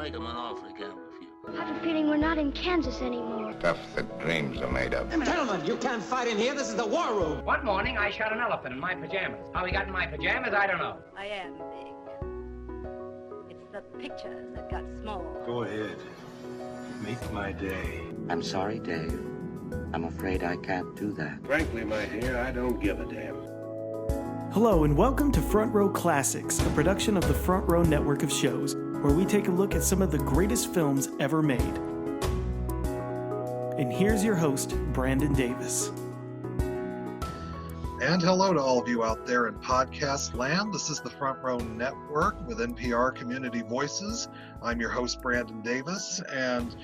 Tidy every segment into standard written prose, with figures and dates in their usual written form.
make him an offer he can't refuse. I have a feeling we're not in Kansas anymore. Stuff that dreams are made of. Gentlemen, you can't fight in here. This is the war room. One morning, I shot an elephant in my pajamas. How he got in my pajamas, I don't know. I am big. It's the pictures that got small. Go ahead. Make my day. I'm sorry, Dave. I'm afraid I can't do that. Frankly, my dear, I don't give a damn. Hello and welcome to Front Row Classics, a production of the Front Row network of shows, where we take a look at some of the greatest films ever made. And here's your host, Brandon Davis. And hello to all of you out there in podcast land. This is the Front Row Network with NPR Community Voices. I'm your host, Brandon Davis, and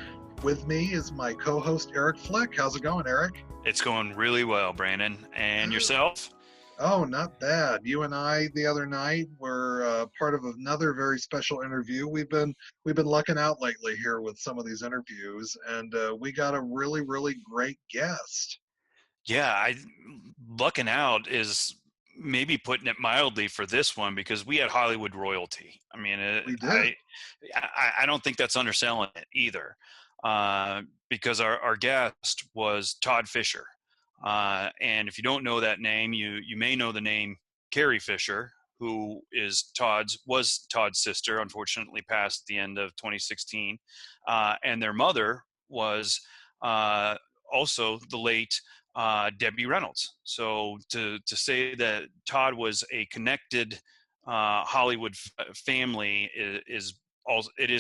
with me is my co-host, Eric Flick. How's it going, Eric? It's going really well, Brandon. And yourself? Oh, not bad. You and I the other night were part of another very special interview. We've been lucking out lately here with some of these interviews, and we got a really, really great guest. Yeah, lucking out is maybe putting it mildly for this one, because we had Hollywood royalty. I mean, we did. I don't think that's underselling it either, because our guest was Todd Fisher. And if you don't know that name, you may know the name Carrie Fisher, who was Todd's sister, unfortunately passed at the end of 2016. And their mother was also the late Debbie Reynolds. So to say that Todd was a connected Hollywood family is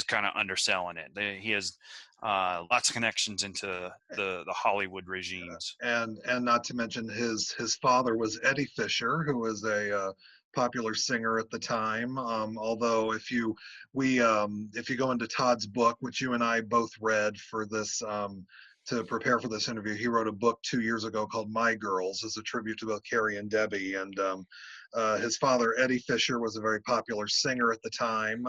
kind of underselling it. He has lots of connections into the Hollywood regimes, and not to mention his father was Eddie Fisher, who was a popular singer at the time. Although if you go into Todd's book, which you and I both read for this to prepare for this interview, he wrote a book 2 years ago called My Girls, as a tribute to both Carrie and Debbie. And his father, Eddie Fisher, was a very popular singer at the time,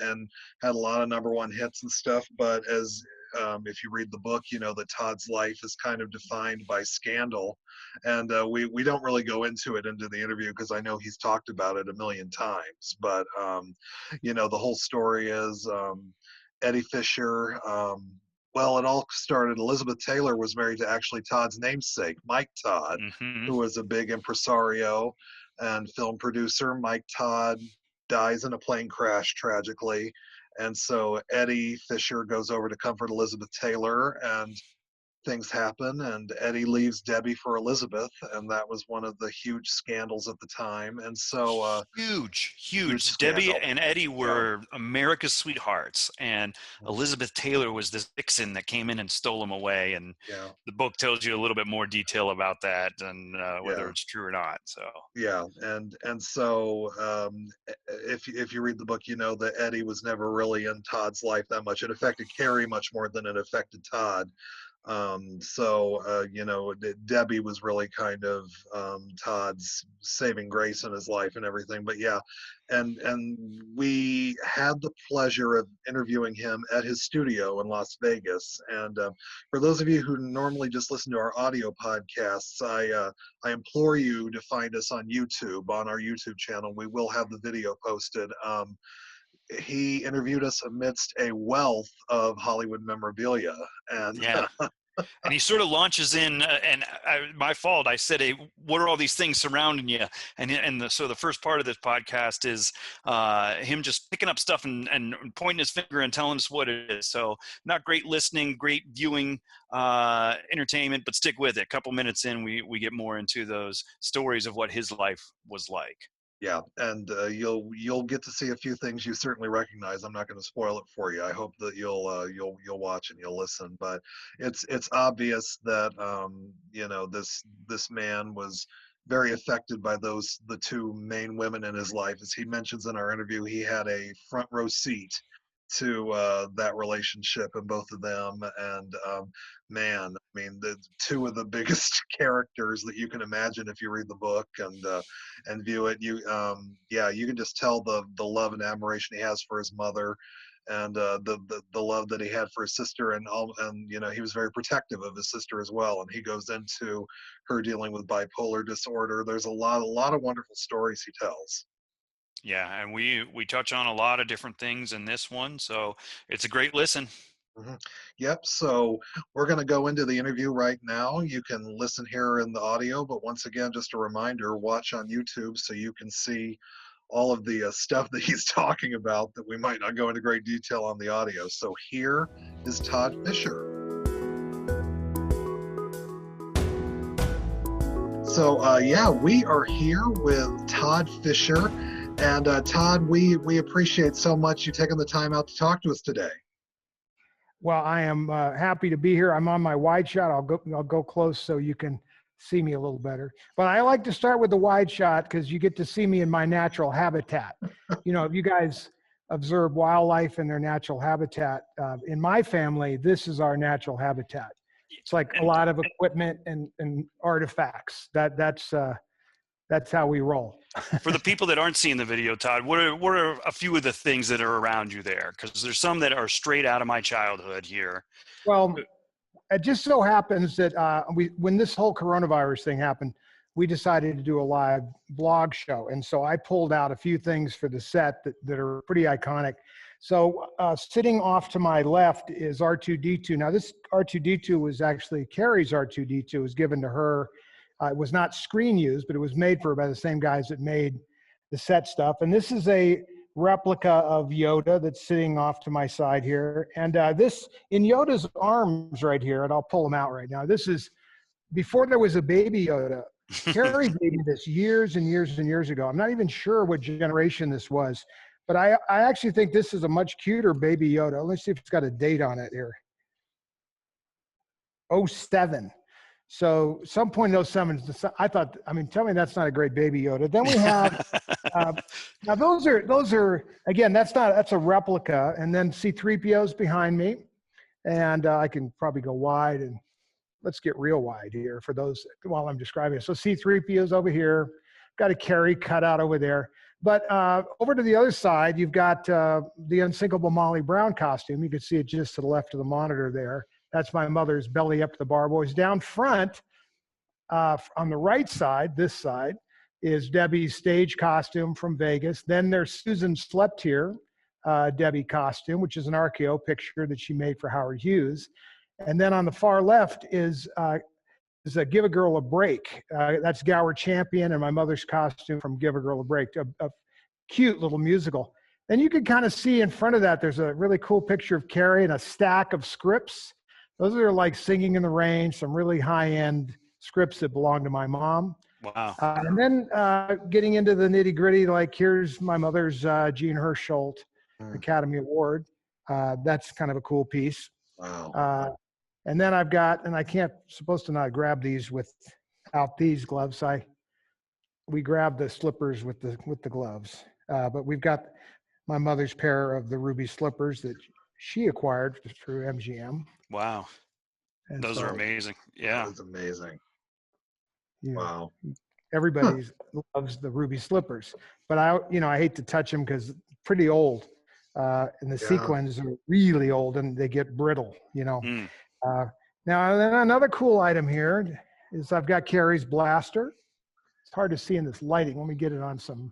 and had a lot of #1 hits and stuff. But if you read the book, you know that Todd's life is kind of defined by scandal. And we don't really go into the interview, because I know he's talked about it a million times. But, the whole story is Eddie Fisher. Well, it all started, Elizabeth Taylor was married to actually Todd's namesake, Mike Todd, who was a big impresario and film producer. Mike Todd dies in a plane crash, tragically. And so Eddie Fisher goes over to comfort Elizabeth Taylor, and things happen, and Eddie leaves Debbie for Elizabeth, and that was one of the huge scandals at the time. And so huge Debbie and Eddie were America's sweethearts, and Elizabeth Taylor was this vixen that came in and stole them away. And the book tells you a little bit more detail about that, and whether it's true or not. So if you read the book, you know that Eddie was never really in Todd's life that much. It affected Carrie much more than it affected Todd. Debbie was really kind of Todd's saving grace in his life and everything. But and we had the pleasure of interviewing him at his studio in Las Vegas. And for those of you who normally just listen to our audio podcasts, I implore you to find us on YouTube, on our YouTube channel. We will have the video posted. He interviewed us amidst a wealth of Hollywood memorabilia, and and he sort of launches in, my fault. I said, "Hey, what are all these things surrounding you?" So the first part of this podcast is him just picking up stuff and pointing his finger and telling us what it is. So not great listening, great viewing, entertainment, but stick with it. A couple minutes in, we get more into those stories of what his life was like. Yeah, and you'll get to see a few things you certainly recognize. I'm not going to spoil it for you. I hope that you'll watch and you'll listen. But it's obvious that this man was very affected by the two main women in his life. As he mentions in our interview, he had a front row seat to that relationship and both of them. And the two of the biggest characters that you can imagine if you read the book and view it. You can just tell the love and admiration he has for his mother, and the love that he had for his sister, and he was very protective of his sister as well. And he goes into her dealing with bipolar disorder. There's a lot of wonderful stories he tells. Yeah, and we touch on a lot of different things in this one, so it's a great listen. Yep. So we're going to go into the interview right now. You can listen here in the audio, but once again, just a reminder, watch on YouTube so you can see all of the stuff that he's talking about that we might not go into great detail on the audio. So here is Todd Fisher. So yeah, we are here with Todd Fisher. And Todd, we appreciate so much you taking the time out to talk to us today. Well, I am happy to be here. I'm on my wide shot. I'll go close so you can see me a little better. But I like to start with the wide shot because you get to see me in my natural habitat. You know, if you guys observe wildlife in their natural habitat, in my family, this is our natural habitat. It's like a lot of equipment and artifacts. That's how we roll. For the people that aren't seeing the video, Todd, what are a few of the things that are around you there? Because there's some that are straight out of my childhood here. Well, it just so happens that when this whole coronavirus thing happened, we decided to do a live blog show. And so I pulled out a few things for the set that are pretty iconic. So sitting off to my left is R2-D2. Now this R2-D2 was actually Carrie's R2-D2. It was given to her. It was not screen used, but it was made for by the same guys that made the set stuff. And this is a replica of Yoda that's sitting off to my side here. And this, in Yoda's arms right here, and I'll pull them out right now. This is before there was a baby Yoda. Carrie made me this years and years and years ago. I'm not even sure what generation this was, but I actually think this is a much cuter baby Yoda. Let's see if it's got a date on it here. 07. So some point in 07, I thought, I mean, tell me that's not a great baby Yoda. Then we have, now those are, again, that's a replica. And then C-3PO's behind me. And I can probably go wide, and let's get real wide here for those while I'm describing it. So C-3PO's over here, got a Carrie cut out over there. But over to the other side, you've got the unsinkable Molly Brown costume. You can see it just to the left of the monitor there. That's my mother's belly up to the bar boys. Down front, on the right side, this side, is Debbie's stage costume from Vegas. Then there's Susan Slept Here, Debbie costume, which is an RKO picture that she made for Howard Hughes. And then on the far left is a Give a Girl a Break. That's Gower Champion and my mother's costume from Give a Girl a Break, a cute little musical. Then you can kind of see in front of that, there's a really cool picture of Carrie and a stack of scripts. Those are like Singing in the Rain, some really high-end scripts that belong to my mom. Wow. And then getting into the nitty-gritty, like here's my mother's Jean Hersholt Academy Award. That's kind of a cool piece. Wow. And then I've got, and I can't, supposed to not grab these without these gloves. We grabbed the slippers with the gloves. But we've got my mother's pair of the ruby slippers that she acquired through MGM. Wow. And those are amazing. Yeah. That's amazing. Yeah. Wow. Everybody loves the ruby slippers, but I hate to touch them because pretty old. And the sequins are really old and they get brittle, Now, then another cool item here is I've got Carrie's blaster. It's hard to see in this lighting. Let me get it on some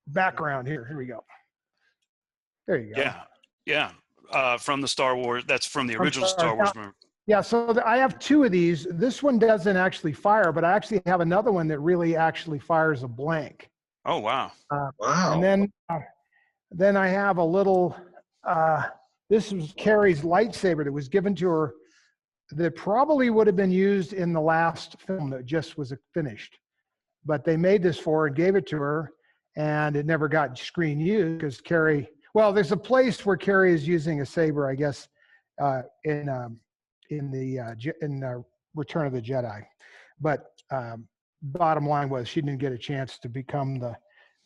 background here. Here we go. There you go. Yeah. Yeah. From the Star Wars, that's from the original Star Wars movie. Yeah, so I have two of these. This one doesn't actually fire, but I actually have another one that really actually fires a blank. Oh, wow. Wow. And then I have a little, this was Carrie's lightsaber that was given to her that probably would have been used in the last film that just was finished. But they made this for her and gave it to her, and it never got screen used because Carrie, well, there's a place where Carrie is using a saber, I guess, in Return of the Jedi. But bottom line was she didn't get a chance to become the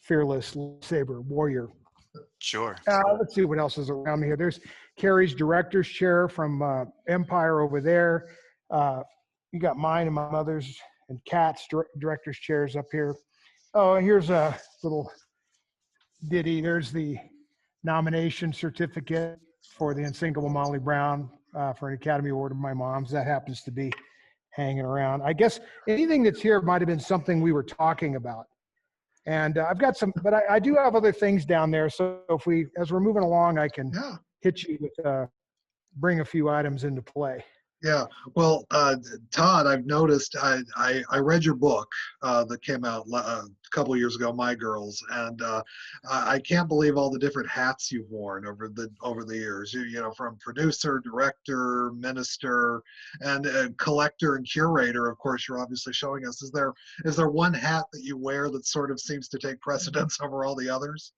fearless saber warrior. Sure. Let's see what else is around me here. There's Carrie's director's chair from Empire over there. You got mine and my mother's and Kat's director's chairs up here. Oh, here's a little ditty. There's the nomination certificate for the Unsinkable Molly Brown for an Academy Award of my mom's. That happens to be hanging around. I guess anything that's here might have been something we were talking about. And I've got some, but I do have other things down there. So as we're moving along, I can hit you with, bring a few items into play. Yeah. Well, Todd, I've noticed, I read your book that came out a couple of years ago, My Girls, and I can't believe all the different hats you've worn over the years. You know, from producer, director, minister, and collector and curator. Of course, you're obviously showing us. Is there one hat that you wear that sort of seems to take precedence over all the others?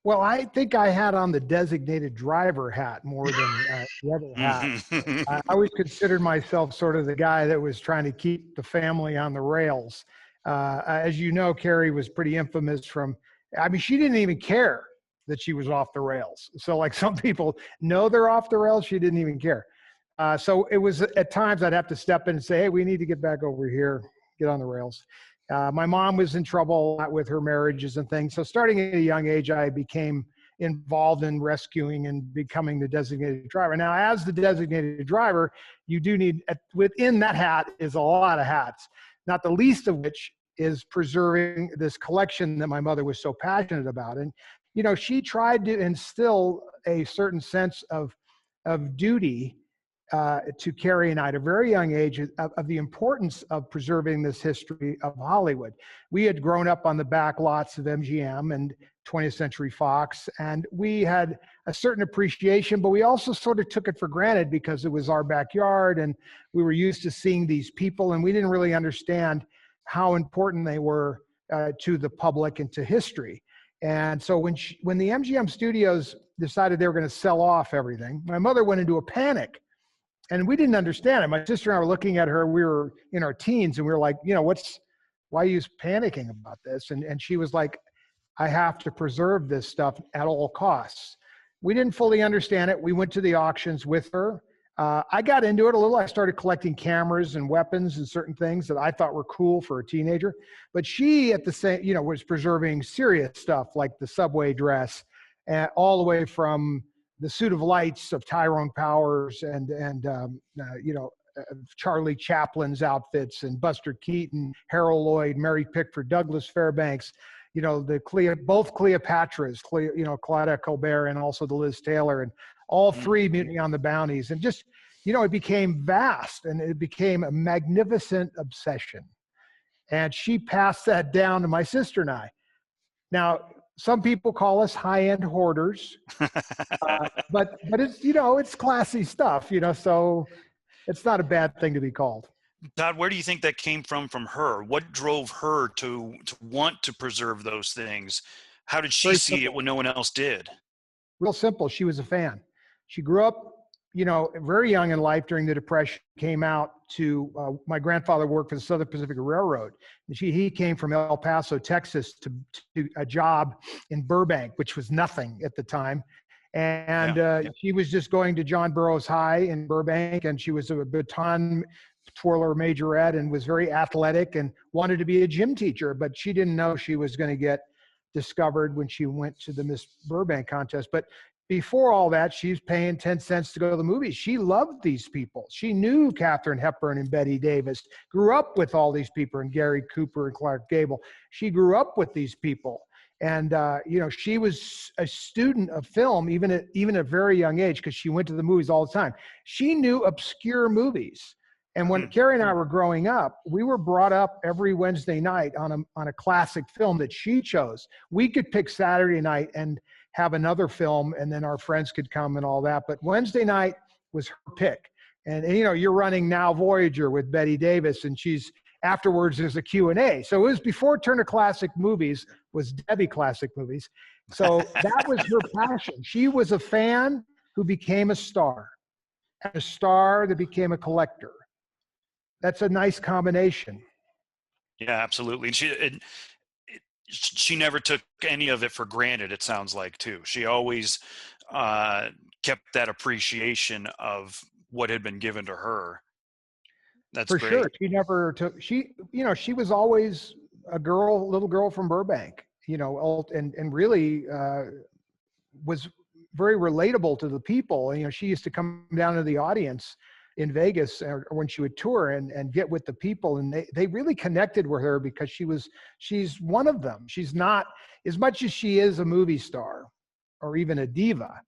Well, I think I had on the designated driver hat more than the other hat. I always considered myself sort of the guy that was trying to keep the family on the rails. As you know, Carrie was pretty infamous she didn't even care that she was off the rails. So like some people know they're off the rails, she didn't even care. So it was at times I'd have to step in and say, hey, we need to get back over here, get on the rails. My mom was in trouble with her marriages and things. So starting at a young age, I became involved in rescuing and becoming the designated driver. Now, as the designated driver, you do need, within that hat is a lot of hats, not the least of which is preserving this collection that my mother was so passionate about. And, you know, she tried to instill a certain sense of duty to Carrie and I at a very young age of the importance of preserving this history of Hollywood. We had grown up on the back lots of MGM and 20th Century Fox, and we had a certain appreciation, but we also sort of took it for granted because it was our backyard and we were used to seeing these people, and we didn't really understand how important they were to the public and to history. And so when the MGM studios decided they were going to sell off everything, my mother went into a panic. And we didn't understand it. My sister and I were looking at her. We were in our teens, and we were like, you know, why are you panicking about this? And she was like, I have to preserve this stuff at all costs. We didn't fully understand it. We went to the auctions with her. I got into it a little. I started collecting cameras and weapons and certain things that I thought were cool for a teenager. But she, at the same, you know, was preserving serious stuff like the subway dress, and all the way from the suit of lights of Tyrone Powers and Charlie Chaplin's outfits and Buster Keaton, Harold Lloyd, Mary Pickford, Douglas Fairbanks, you know, both Cleopatras, Claudia Colbert and also the Liz Taylor, and all three Mutiny on the Bounties. And just, you know, it became vast and it became a magnificent obsession. And she passed that down to my sister and I. Now, some people call us high-end hoarders, but it's, you know, it's classy stuff, you know, so it's not a bad thing to be called. Todd, where do you think that came from her? What drove her to want to preserve those things? How did she see it when no one else did? Real simple. She was a fan. She grew up, you know, very young in life during the Depression, came out to, my grandfather worked for the Southern Pacific Railroad. And he came from El Paso, Texas to a job in Burbank, which was nothing at the time. And she was just going to John Burroughs High in Burbank, and she was a baton twirler majorette and was very athletic and wanted to be a gym teacher, but she didn't know she was going to get discovered when she went to the Miss Burbank contest. But before all that, she's paying 10 cents to go to the movies. She loved these people. She knew Katharine Hepburn and Bette Davis, grew up with all these people, and Gary Cooper and Clark Gable. She grew up with these people. And, you know, she was a student of film, even at a very young age, because she went to the movies all the time. She knew obscure movies. And when Carrie and I were growing up, we were brought up every Wednesday night on a classic film that she chose. We could pick Saturday night and have another film, and then our friends could come and all that. But Wednesday night was her pick. And you know, you're running Now Voyager with Bette Davis, and afterwards there's a Q&A. So it was before Turner Classic Movies was Debbie Classic Movies. So that was her passion. She was a fan who became a star, and a star that became a collector. That's a nice combination. Yeah, absolutely. And she never took any of it for granted, it sounds like, too. She always kept that appreciation of what had been given to her. That's for great. Sure. She never took, she was always a little girl from Burbank, you know, and really was very relatable to the people. You know, she used to come down to the audience in Vegas, or when she would tour and get with the people, and they really connected with her because she's one of them. She's not, as much as she is a movie star or even a diva,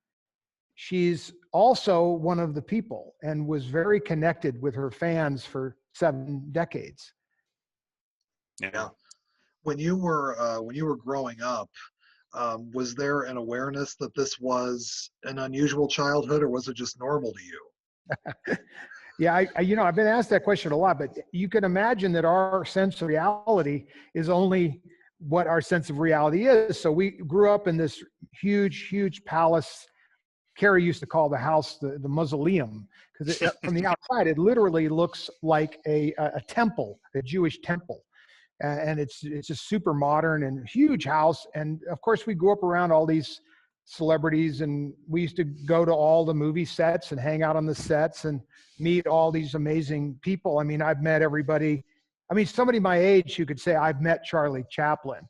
she's also one of the people, and was very connected with her fans for 7 decades. Yeah. When you were growing up, was there an awareness that this was an unusual childhood, or was it just normal to you? Yeah, I've been asked that question a lot, but you can imagine that our sense of reality is only what our sense of reality is. So we grew up in this huge palace. Carrie used to call the house the mausoleum, because from the outside, it literally looks like a temple, a Jewish temple. And it's just super modern and huge house. And of course, we grew up around all these celebrities, and we used to go to all the movie sets and hang out on the sets and meet all these amazing people. I mean, I've met everybody. I mean, somebody my age who could say, I've met Charlie Chaplin,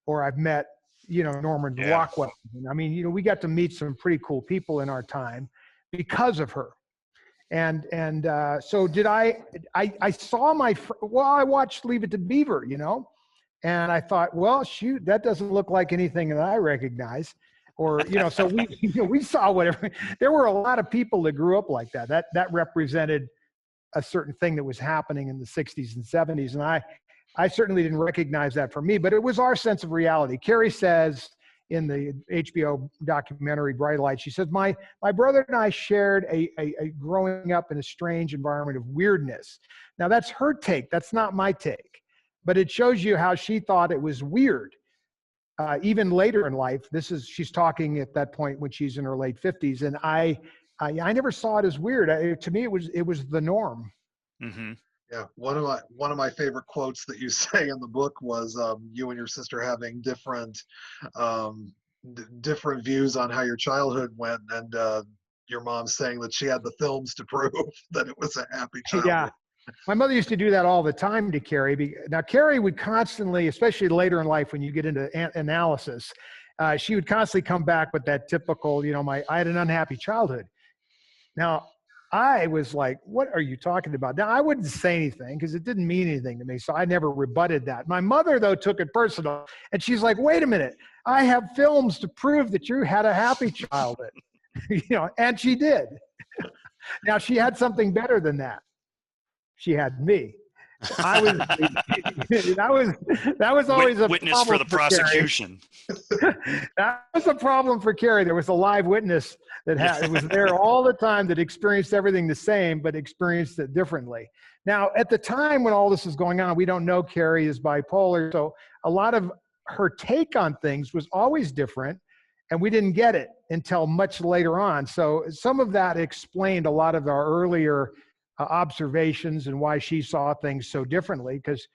or I've met, Norman Rockwell. I mean, we got to meet some pretty cool people in our time because of her. And so did I saw I watched Leave It to Beaver, and I thought, well, shoot, that doesn't look like anything that I recognize. Or, so we saw whatever. There were a lot of people that grew up like that. That represented a certain thing that was happening in the 60s and 70s. And I certainly didn't recognize that for me, but it was our sense of reality. Carrie says in the HBO documentary Bright Light, she says, my brother and I shared a growing up in a strange environment of weirdness. Now that's her take. That's not my take, but it shows you how she thought it was weird. Even later in life, she's talking at that point when she's in her late 50s. And I never saw it as weird. To me, it was the norm. Mm-hmm. Yeah, one of my favorite quotes that you say in the book was you and your sister having different views on how your childhood went, and your mom saying that she had the films to prove that it was a happy childhood. Yeah, my mother used to do that all the time to Carrie. Now Carrie would constantly, especially later in life when you get into analysis, she would constantly come back with that typical, I had an unhappy childhood. Now, I was like, what are you talking about? Now, I wouldn't say anything because it didn't mean anything to me, so I never rebutted that. My mother, though, took it personal, and she's like, wait a minute, I have films to prove that you had a happy childhood. And she did. Now, she had something better than that. She had me. That was always a witness for the prosecution. That was a problem for Carrie. There was a live witness that was there all the time, that experienced everything the same, but experienced it differently. Now, at the time when all this is going on, we don't know Carrie is bipolar, so a lot of her take on things was always different, and we didn't get it until much later on. So some of that explained a lot of our earlier observations and why she saw things so differently, because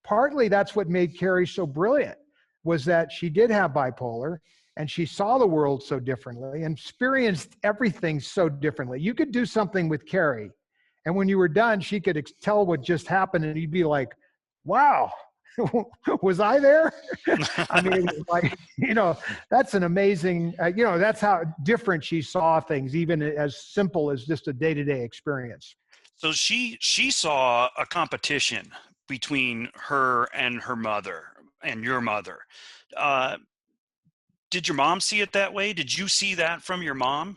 partly that's what made Carrie so brilliant, was that she did have bipolar, and she saw the world so differently and experienced everything so differently. You could do something with Carrie, and when you were done, she could tell what just happened, and you'd be like, wow, was I there? I mean, it was like, that's an amazing, that's how different she saw things, even as simple as just a day-to-day experience. So she saw a competition between her and her mother and your mother. Did your mom see it that way? Did you see that from your mom?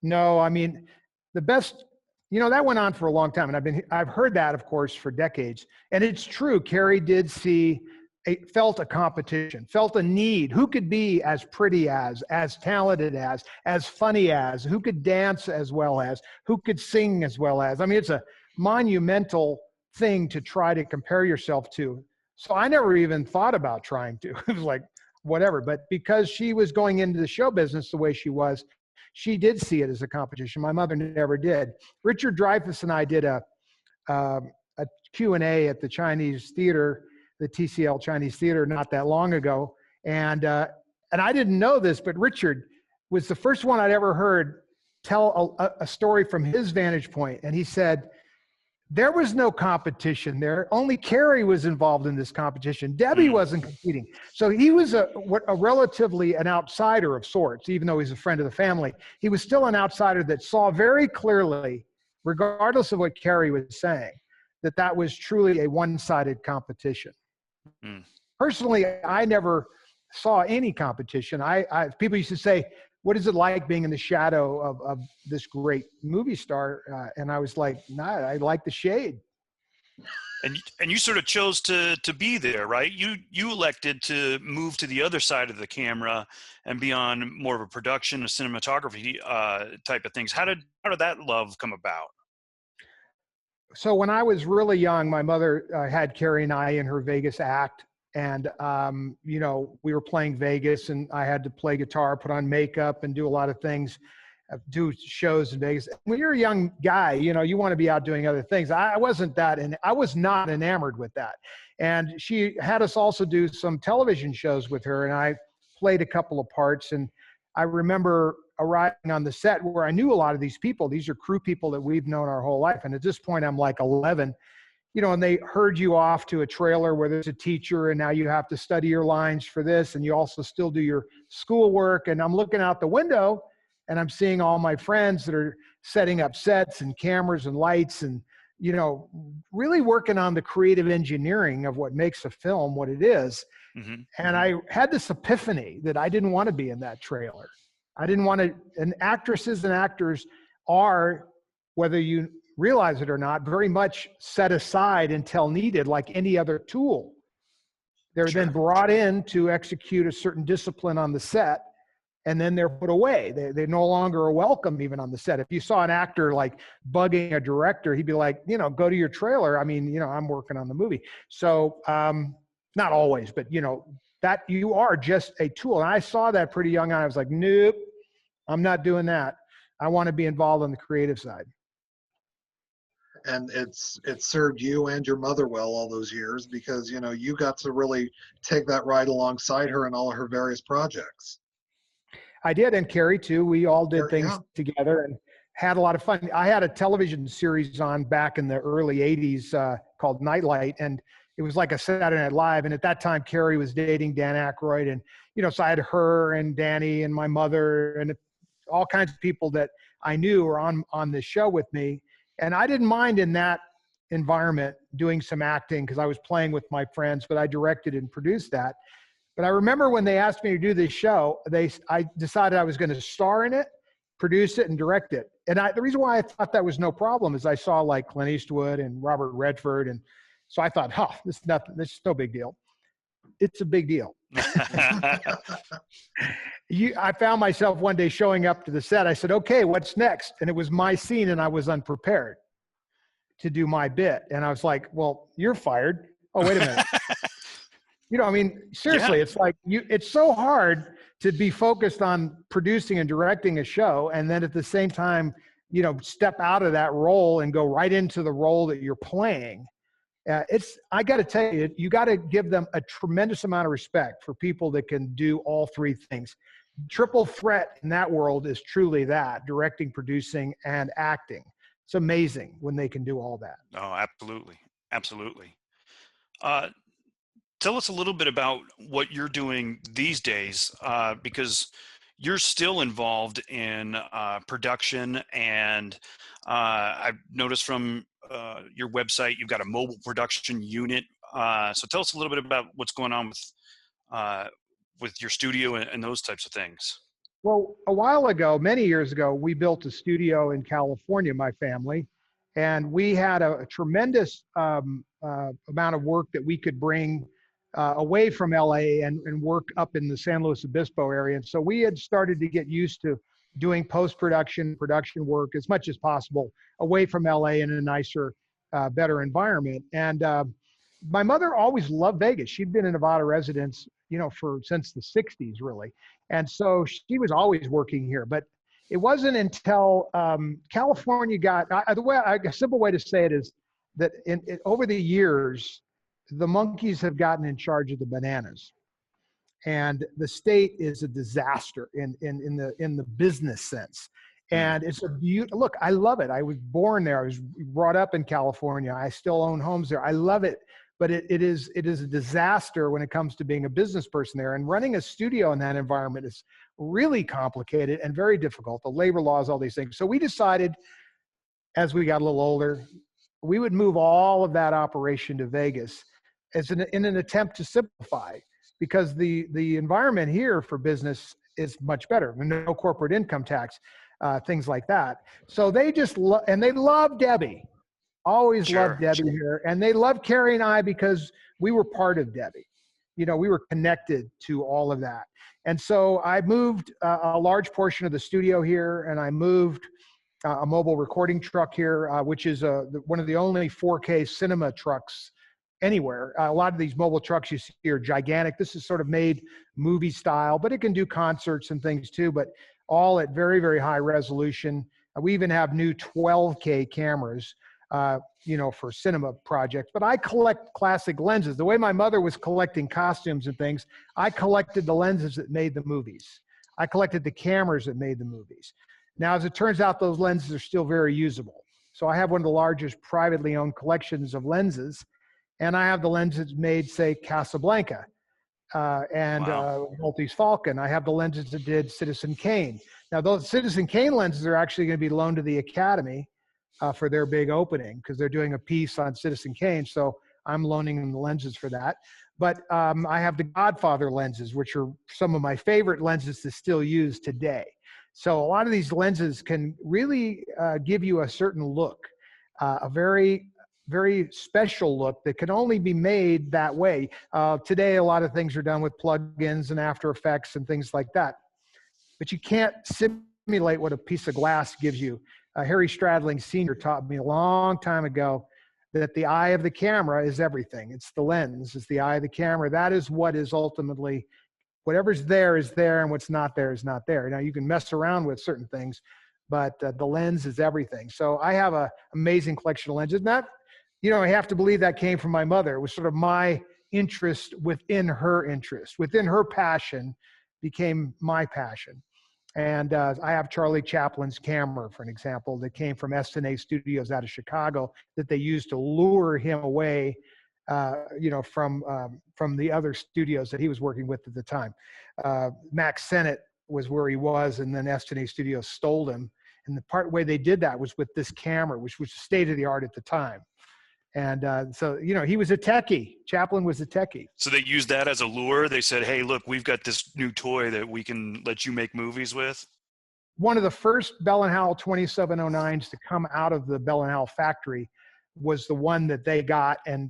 No, I mean, the best, that went on for a long time, and I've heard that, of course, for decades. And it's true. Carrie did felt a competition, felt a need. Who could be as pretty as talented as funny as, who could dance as well as, who could sing as well as. I mean, it's a monumental thing to try to compare yourself to. So I never even thought about trying to. It was like, whatever. But because she was going into the show business the way she was, she did see it as a competition. My mother never did. Richard Dreyfuss and I did a Q&A at the Chinese theater, the TCL Chinese Theater, not that long ago. And I didn't know this, but Richard was the first one I'd ever heard tell a story from his vantage point. And he said, there was no competition there. Only Carrie was involved in this competition. Debbie wasn't competing. So he was relatively an outsider of sorts, even though he's a friend of the family. He was still an outsider that saw very clearly regardless of what Carrie was saying, that was truly a one-sided competition. Mm. Personally, I never saw any competition. People used to say, what is it like being in the shadow of this great movie star? And I was like, nah, I like the shade. And you sort of chose to be there, right? You elected to move to the other side of the camera and be on more of a production, a cinematography type of things. How did that love come about? So when I was really young, my mother had Carrie and I in her Vegas act. And, you know, we were playing Vegas and I had to play guitar, put on makeup and do a lot of things, do shows in Vegas. When you're a young guy, you know, you want to be out doing other things. I wasn't that, and I was not enamored with that. And she had us also do some television shows with her, and I played a couple of parts. And I remember arriving on the set where I knew a lot of these people. These are crew people that we've known our whole life. And at this point, I'm like 11. You know, and they herd you off to a trailer where there's a teacher and now you have to study your lines for this and you also still do your schoolwork. And I'm looking out the window and I'm seeing all my friends that are setting up sets and cameras and lights and, you know, really working on the creative engineering of what makes a film what it is. Mm-hmm. And I had this epiphany that I didn't want to be in that trailer. I didn't want to, and actresses and actors are, whether you realize it or not, very much set aside until needed, like any other tool. They're Sure. then brought in to execute a certain discipline on the set, and then they're put away. They no longer are welcome even on the set. If you saw an actor like bugging a director, he'd be like, you know, go to your trailer. I mean, you know, I'm working on the movie. So not always, but you know, that you are just a tool. And I saw that pretty young on. I was like, nope, I'm not doing that. I want to be involved on the creative side. And it served you and your mother well all those years because, you know, you got to really take that ride alongside her in all of her various projects. I did, and Carrie too. We all did things together and had a lot of fun. I had a television series on back in the early 80s called Nightlight, and it was like a Saturday Night Live. And at that time, Carrie was dating Dan Aykroyd, and, you know, so I had her and Danny and my mother and all kinds of people that I knew were on this show with me. And I didn't mind in that environment doing some acting because I was playing with my friends, but I directed and produced that. But I remember when they asked me to do this show, I decided I was going to star in it, produce it, and direct it. And the reason why I thought that was no problem is I saw like Clint Eastwood and Robert Redford. And so I thought, this is nothing. This is no big deal. It's a big deal. I found myself one day showing up to the set. I said, okay, what's next? And it was my scene and I was unprepared to do my bit. And I was like, well, you're fired. Oh, wait a minute. You know, I mean, seriously, yeah. It's like it's so hard to be focused on producing and directing a show. And then at the same time, you know, step out of that role and go right into the role that you're playing. I got to tell you, you got to give them a tremendous amount of respect for people that can do all three things. Triple threat in that world is truly that: directing, producing, and acting. It's amazing when they can do all that. Oh, absolutely. Absolutely. Tell us a little bit about what you're doing these days, because you're still involved in production, and I've noticed from your website you've got a mobile production unit. So tell us a little bit about what's going on with your studio and those types of things. Well, a while ago, many years ago, we built a studio in California, my family, and we had a tremendous amount of work that we could bring away from LA and work up in the San Luis Obispo area. And so we had started to get used to doing post-production, production work as much as possible away from LA in a nicer, better environment. And my mother always loved Vegas. She'd been a Nevada resident, you know, since the 60s, really. And so she was always working here. But it wasn't until California got, a simple way to say it is that over the years, the monkeys have gotten in charge of the bananas. And the state is a disaster in the business sense. And it's look, I love it. I was born there. I was brought up in California. I still own homes there. I love it. But it is a disaster when it comes to being a business person there. And running a studio in that environment is really complicated and very difficult. The labor laws, all these things. So we decided as we got a little older, we would move all of that operation to Vegas in an attempt to simplify, because the environment here for business is much better. No corporate income tax, things like that. So they just and they love Debbie. Always loved Debbie here, and they loved Carrie and I because we were part of Debbie. You know, we were connected to all of that. And so I moved a large portion of the studio here, and I moved a mobile recording truck here, which is one of the only 4K cinema trucks anywhere. A lot of these mobile trucks you see are gigantic. This is sort of made movie style, but it can do concerts and things too, but all at very, very high resolution. We even have new 12K cameras, you know, for cinema projects. But I collect classic lenses. The way my mother was collecting costumes and things, I collected the lenses that made the movies. I collected the cameras that made the movies. Now, as it turns out, those lenses are still very usable. So I have one of the largest privately owned collections of lenses, and I have the lenses made, say, Casablanca and Maltese Falcon. I have the lenses that did Citizen Kane. Now, those Citizen Kane lenses are actually going to be loaned to the Academy for their big opening, because they're doing a piece on Citizen Kane. So I'm loaning them the lenses for that. But I have the Godfather lenses, which are some of my favorite lenses to still use today. So a lot of these lenses can really give you a certain look, a very, very special look that can only be made that way. Today, a lot of things are done with plugins and After Effects and things like that. But you can't simulate what a piece of glass gives you. Harry Stradling Sr. taught me a long time ago that the eye of the camera is everything. It's the lens, it's the eye of the camera. That is what is ultimately, whatever's there is there, and what's not there is not there. Now, you can mess around with certain things, but the lens is everything. So I have an amazing collection of lenses. And that, you know, I have to believe that came from my mother. It was sort of my interest within her interest, within her passion became my passion. And I have Charlie Chaplin's camera, for an example, that came from Todds Studios out of Chicago that they used to lure him away, you know, from the other studios that he was working with at the time. Max Sennett was where he was, and then Todds Studios stole him. And the way they did that was with this camera, which was state of the art at the time. And so, you know, he was a techie. Chaplin was a techie. So they used that as a lure. They said, hey, look, we've got this new toy that we can let you make movies with. One of the first Bell & Howell 2709s to come out of the Bell & Howell factory was the one that they got and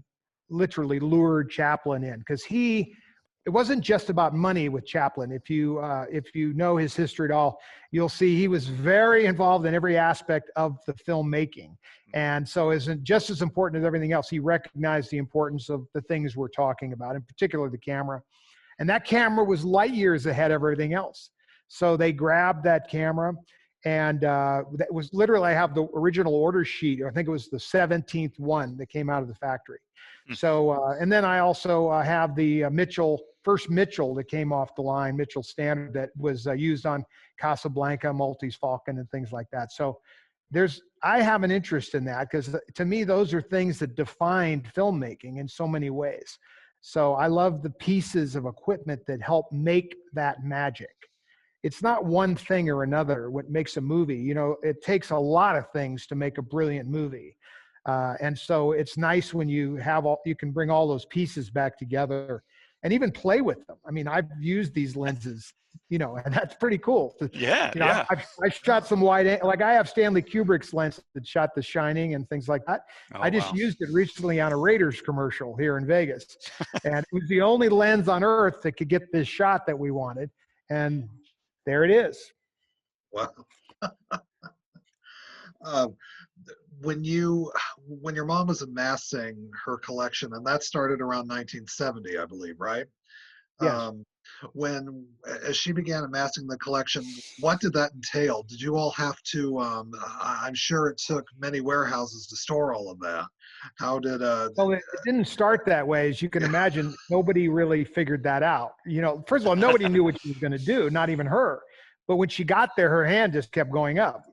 literally lured Chaplin in, because it wasn't just about money with Chaplin. If you know his history at all, you'll see he was very involved in every aspect of the filmmaking. And so isn't just as important as everything else. He recognized the importance of the things we're talking about, in particular the camera. And that camera was light years ahead of everything else. So they grabbed that camera, and that was literally, I have the original order sheet. I think it was the 17th one that came out of the factory. So, and then I also have the first Mitchell that came off the line, Mitchell Standard, that was used on Casablanca, Maltese Falcon, and things like that. So I have an interest in that, because to me, those are things that defined filmmaking in so many ways. So I love the pieces of equipment that help make that magic. It's not one thing or another what makes a movie. You know, it takes a lot of things to make a brilliant movie. And so it's nice when you can bring all those pieces back together and even play with them. I mean, I've used these lenses, you know, and that's pretty cool. Yeah, you know, yeah. I've shot some like I have Stanley Kubrick's lens that shot The Shining and things like that. Oh, I just wow. used it recently on a Raiders commercial here in Vegas. And it was the only lens on earth that could get this shot that we wanted. And there it is. Wow. When your mom was amassing her collection, and that started around 1970, I believe, right? Yes. As she began amassing the collection, what did that entail? Did you all have to, I'm sure it took many warehouses to store all of that. How did, well, it didn't start that way. As you can imagine, nobody really figured that out. You know, first of all, nobody knew what she was going to do, not even her. But when she got there, her hand just kept going up.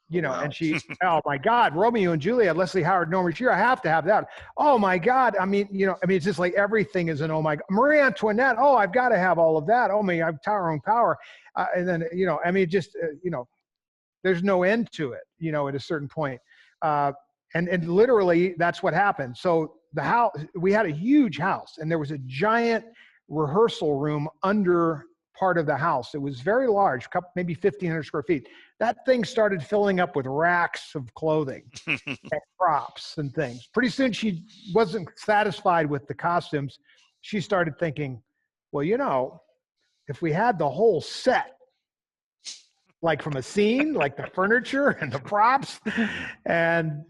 You know, Wow. And she, oh my God, Romeo and Juliet, Leslie Howard, Norma Shearer, I have to have that. Oh my God. I mean, you know, it's just like everything is an oh my God. Marie Antoinette, oh, I've got to have all of that. Oh my, I've Tower on Power. And then, you know, just, you know, there's no end to it, you know, at a certain point. And literally that's what happened. So the house, we had a huge house, and there was a giant rehearsal room under part of the house. It was very large, maybe 1,500 square feet. That thing started filling up with racks of clothing and props and things. Pretty soon she wasn't satisfied with the costumes. She started thinking, well, you know, if we had the whole set, like from a scene, like the furniture and the props, and,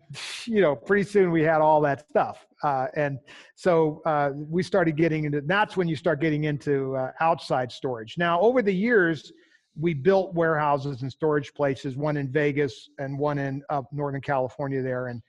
you know, pretty soon we had all that stuff. And so we started getting into, that's when you start getting into outside storage. Now, over the years, we built warehouses and storage places, one in Vegas and one in Northern California there. And,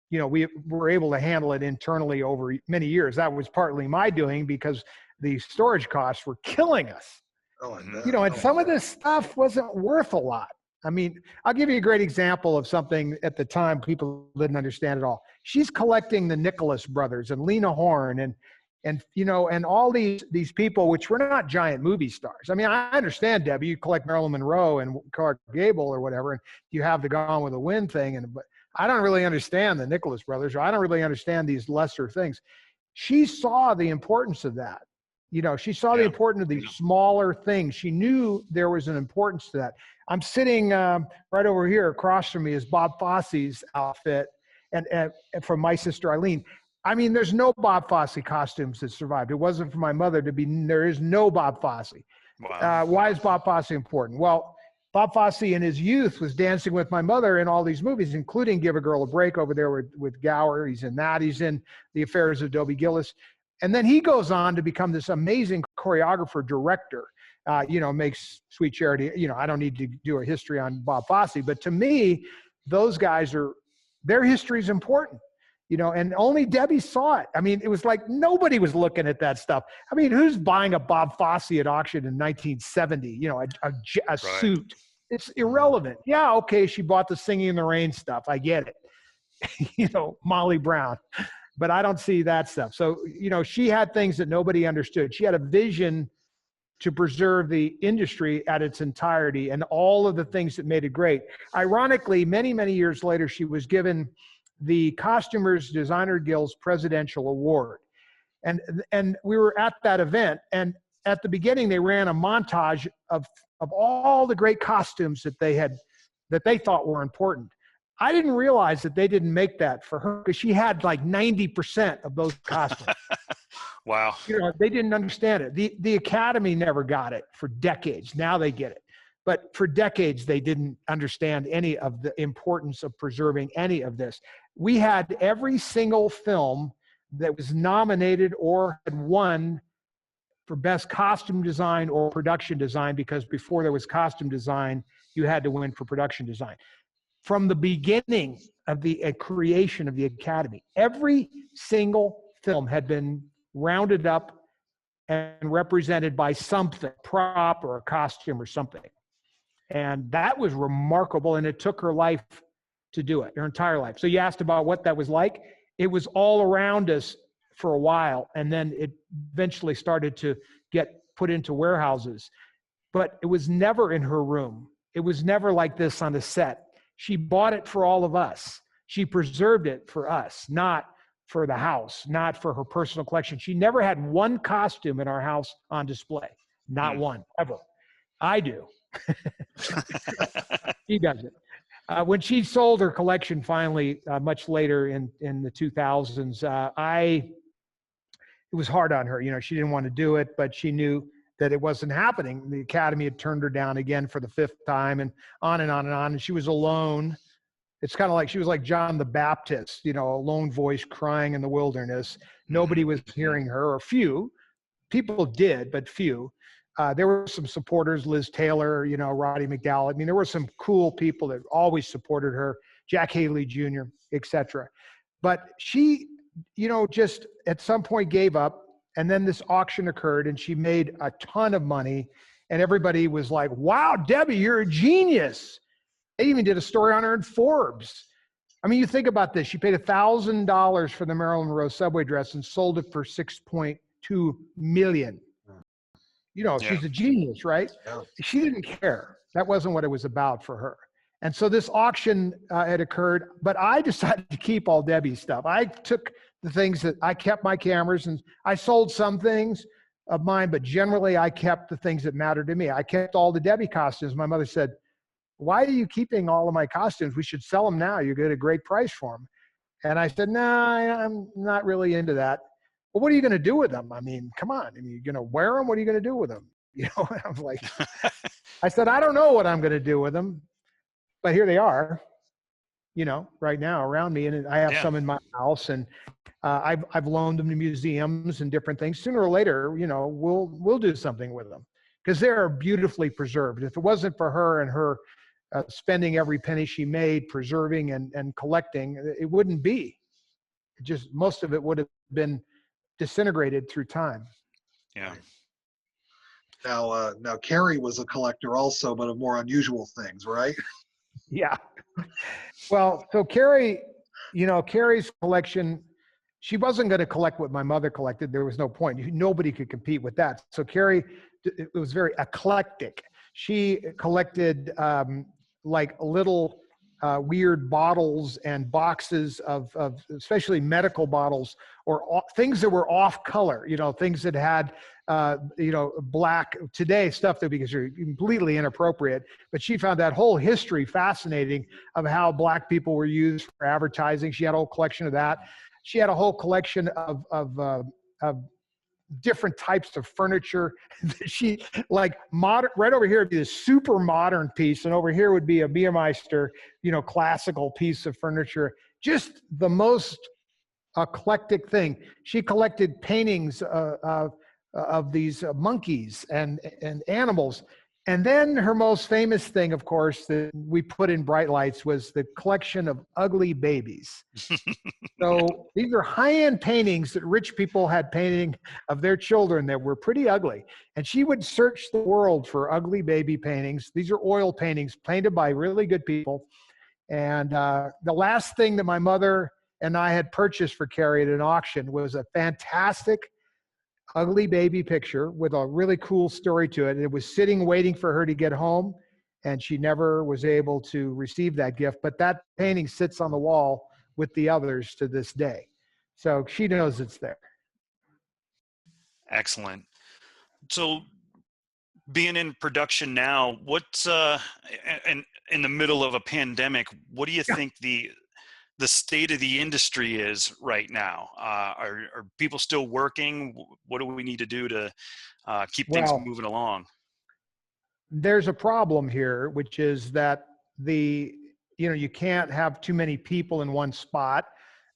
you know, we were able to handle it internally over many years. That was partly my doing because the storage costs were killing us. Oh, You know, and some of this stuff wasn't worth a lot. I mean, I'll give you a great example of something at the time people didn't understand at all. She's collecting the Nicholas brothers and Lena Horne and you know, and all these people, which were not giant movie stars. I mean, I understand, Debbie, you collect Marilyn Monroe and Clark Gable or whatever, and you have the Gone with the Wind thing, but I don't really understand the Nicholas brothers, or I don't really understand these lesser things. She saw the importance of that. You know, she saw the importance of these smaller things. She knew there was an importance to that. I'm sitting right over here across from me is Bob Fosse's outfit and from my sister Eileen. I mean, there's no Bob Fosse costumes that survived. It wasn't for my mother to be, there is no Bob Fosse. Wow. Why is Bob Fosse important? Well, Bob Fosse in his youth was dancing with my mother in all these movies, including Give a Girl a Break over there with Gower. He's in that. He's in The Affairs of Dobie Gillis. And then he goes on to become this amazing choreographer, director, you know, makes Sweet Charity. You know, I don't need to do a history on Bob Fosse, but to me, those guys their history is important, you know, and only Debbie saw it. I mean, it was like nobody was looking at that stuff. I mean, who's buying a Bob Fosse at auction in 1970, you know, a suit? It's irrelevant. Yeah, okay, she bought the Singing in the Rain stuff. I get it. You know, Molly Brown. But I don't see that stuff. So, you know, she had things that nobody understood. She had a vision to preserve the industry at its entirety and all of the things that made it great. Ironically, many, many years later, she was given the Costumers Designer Guild's Presidential Award. And we were at that event. And at the beginning, they ran a montage of all the great costumes that they thought were important. I didn't realize that they didn't make that for her because she had like 90% of those costumes. Wow. You know, they didn't understand it. The Academy never got it for decades. Now they get it. But for decades, they didn't understand any of the importance of preserving any of this. We had every single film that was nominated or had won for best costume design or production design, because before there was costume design, you had to win for production design. From the beginning of the creation of the Academy, every single film had been rounded up and represented by something, prop or a costume or something. And that was remarkable, and it took her life to do it, her entire life. So you asked about what that was like. It was all around us for a while, and then it eventually started to get put into warehouses. But it was never in her room. It was never like this on the set. She bought it for all of us. She preserved it for us, not for the house, not for her personal collection. She never had one costume in our house on display. Not one, ever. I do. She doesn't. When she sold her collection finally, much later in the 2000s, it was hard on her. You know, she didn't want to do it, but she knew that it wasn't happening. The Academy had turned her down again for the 5th time, and on and on and on. And she was alone. It's kind of like she was like John the Baptist, you know, a lone voice crying in the wilderness. Nobody was hearing her, or few. People did, but few. There were some supporters, Liz Taylor, you know, Roddy McDowell. I mean, there were some cool people that always supported her, Jack Haley Jr., etc. But she, you know, just at some point gave up. And then this auction occurred, and she made a ton of money. And everybody was like, wow, Debbie, you're a genius. They even did a story on her in Forbes. I mean, you think about this. She paid $1,000 for the Marilyn Monroe subway dress and sold it for $6.2 million. You know, she's a genius, right? Yeah. She didn't care. That wasn't what it was about for her. And so this auction had occurred, but I decided to keep all Debbie's stuff. I took the things that I kept my cameras, and I sold some things of mine, but generally I kept the things that mattered to me. I kept all the Debbie costumes. My mother said, "Why are you keeping all of my costumes? We should sell them now. You get a great price for them." And I said, "No, I'm not really into that." "Well, what are you going to do with them? I mean, come on. I mean, you're going to wear them? What are you going to do with them?" You know, I was like, I said, "I don't know what I'm going to do with them, but here they are, you know, right now around me. And I have some in my house, and I've loaned them to museums and different things. Sooner or later, you know, we'll do something with them because they're beautifully preserved. If it wasn't for her and her spending every penny she made preserving and collecting, it wouldn't be. It just, most of it would have been disintegrated through time." Yeah. Now Carrie was a collector also, but of more unusual things, right? Yeah. Well, so Carrie, you know, Carrie's collection, she wasn't going to collect what my mother collected. There was no point. Nobody could compete with that. So Carrie, it was very eclectic. She collected like little weird bottles and boxes of especially medical bottles or things that were off color, you know, things that had, you know, black today stuff that because you're completely inappropriate. But she found that whole history fascinating of how black people were used for advertising. She had a whole collection of that. She had a whole collection of different types of furniture. She like modern, right over here would be this super modern piece, and over here would be a Biermeister, you know, classical piece of furniture. Just the most eclectic thing. She collected paintings of these monkeys and animals. And then her most famous thing, of course, that we put in bright lights was the collection of ugly babies. So these are high-end paintings that rich people had painting of their children that were pretty ugly. And she would search the world for ugly baby paintings. These are oil paintings painted by really good people. And the last thing that my mother and I had purchased for Carrie at an auction was a fantastic ugly baby picture with a really cool story to it. It was sitting waiting for her to get home, and she never was able to receive that gift. But that painting sits on the wall with the others to this day. So she knows it's there. Excellent. So being in production now, what's and in the middle of a pandemic, what do you think the state of the industry is right now? Are people still working? What do we need to do to keep things moving along? There's a problem here, which is that you can't have too many people in one spot,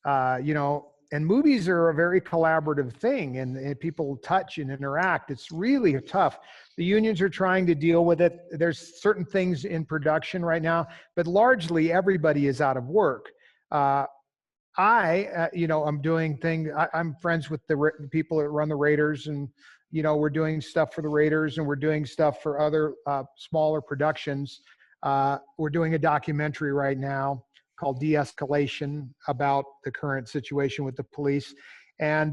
you know, and movies are a very collaborative thing, and people touch and interact. It's really tough. The unions are trying to deal with it. There's certain things in production right now, but largely everybody is out of work. You know, I'm doing things. I'm friends with the people that run the Raiders, and you know, we're doing stuff for the Raiders, and we're doing stuff for other smaller productions. We're doing a documentary right now called De-Escalation about the current situation with the police. And,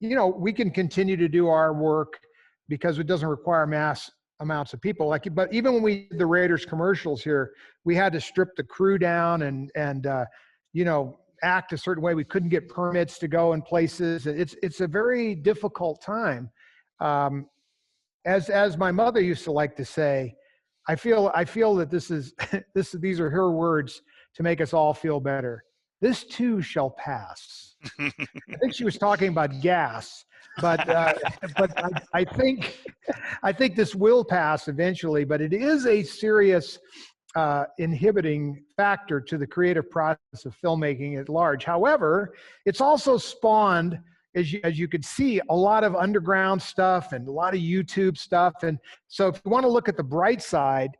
you know, we can continue to do our work because it doesn't require mass amounts of people. But even when we did the Raiders commercials here, we had to strip the crew down and you know, act a certain way. We couldn't get permits to go in places. It's a very difficult time. As my mother used to like to say, I feel that these are her words to make us all feel better. This too shall pass. I think she was talking about gas, but I think this will pass eventually. But it is a serious inhibiting factor to the creative process of filmmaking at large. However, it's also spawned, as you could see, a lot of underground stuff and a lot of YouTube stuff. And so if you want to look at the bright side,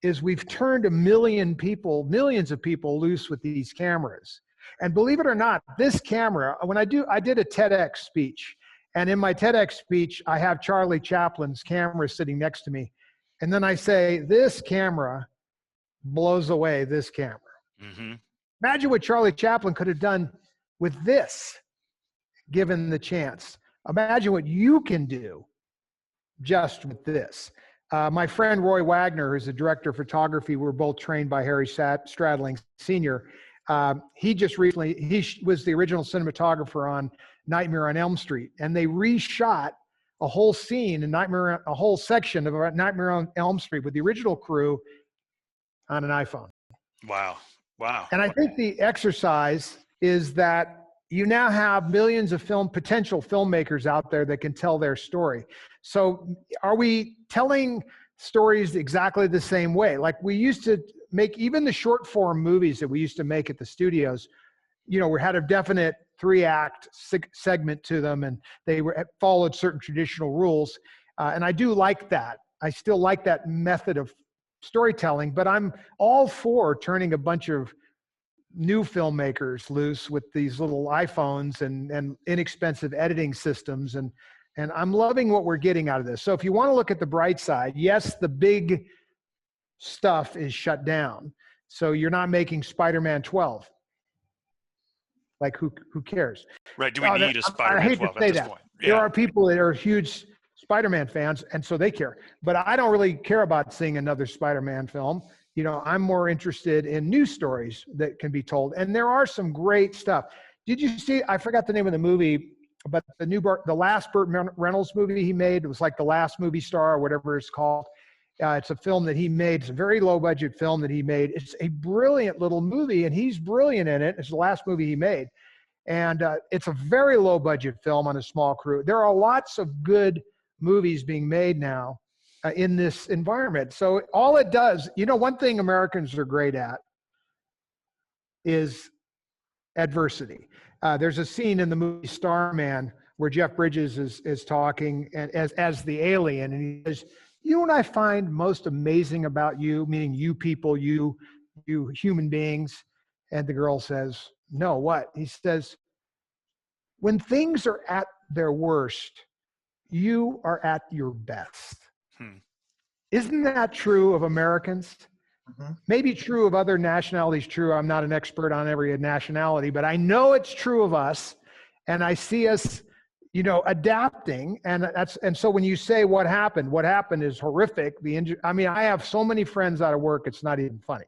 is we've turned millions of people loose with these cameras. And believe it or not, this camera, I did a TEDx speech, and in my TEDx speech, I have Charlie Chaplin's camera sitting next to me. And then I say, this camera blows away this camera. Mm-hmm. Imagine what Charlie Chaplin could have done with this, given the chance. Imagine what you can do just with this. My friend Roy Wagner, who's the director of photography, we're both trained by Harry Stradling Sr. He just recently, was the original cinematographer on Nightmare on Elm Street, and they reshot a whole scene in a whole section of Nightmare on Elm Street with the original crew on an iPhone. Wow. And I think the exercise is that you now have millions of potential filmmakers out there that can tell their story. So are we telling stories exactly the same way? Like we used to make, even the short form movies that we used to make at the studios, we had a definite 3-act segment to them, and they followed certain traditional rules. And I do like that. I still like that method of storytelling, but I'm all for turning a bunch of new filmmakers loose with these little iPhones and inexpensive editing systems. And I'm loving what we're getting out of this. So if you want to look at the bright side, yes, the big stuff is shut down. So you're not making Spider-Man 12. Like who cares? Right. Do we need a Spider-Man 12 at this point? There are people that are huge Spider-Man fans, and so they care. But I don't really care about seeing another Spider-Man film. I'm more interested in new stories that can be told. And there are some great stuff. Did you see, I forgot the name of the movie, but the last Burt Reynolds movie he made, it was like The Last Movie Star or whatever it's called. It's a film that he made. It's a very low budget film that he made. It's a brilliant little movie, and he's brilliant in it. It's the last movie he made. And it's a very low budget film on a small crew. There are lots of good movies being made now in this environment. So all it does, one thing Americans are great at is adversity. There's a scene in the movie Starman where Jeff Bridges is talking and as the alien, and he says, "You know what I find most amazing about you," meaning you people, you human beings? And the girl says, "No, what?" He says, "When things are at their worst, you are at your best." Isn't that true of Americans? Mm-hmm. Maybe true of other nationalities, true. I'm not an expert on every nationality, but I know it's true of us. And I see us, adapting. And so when you say what happened is horrific. I have so many friends out of work, it's not even funny.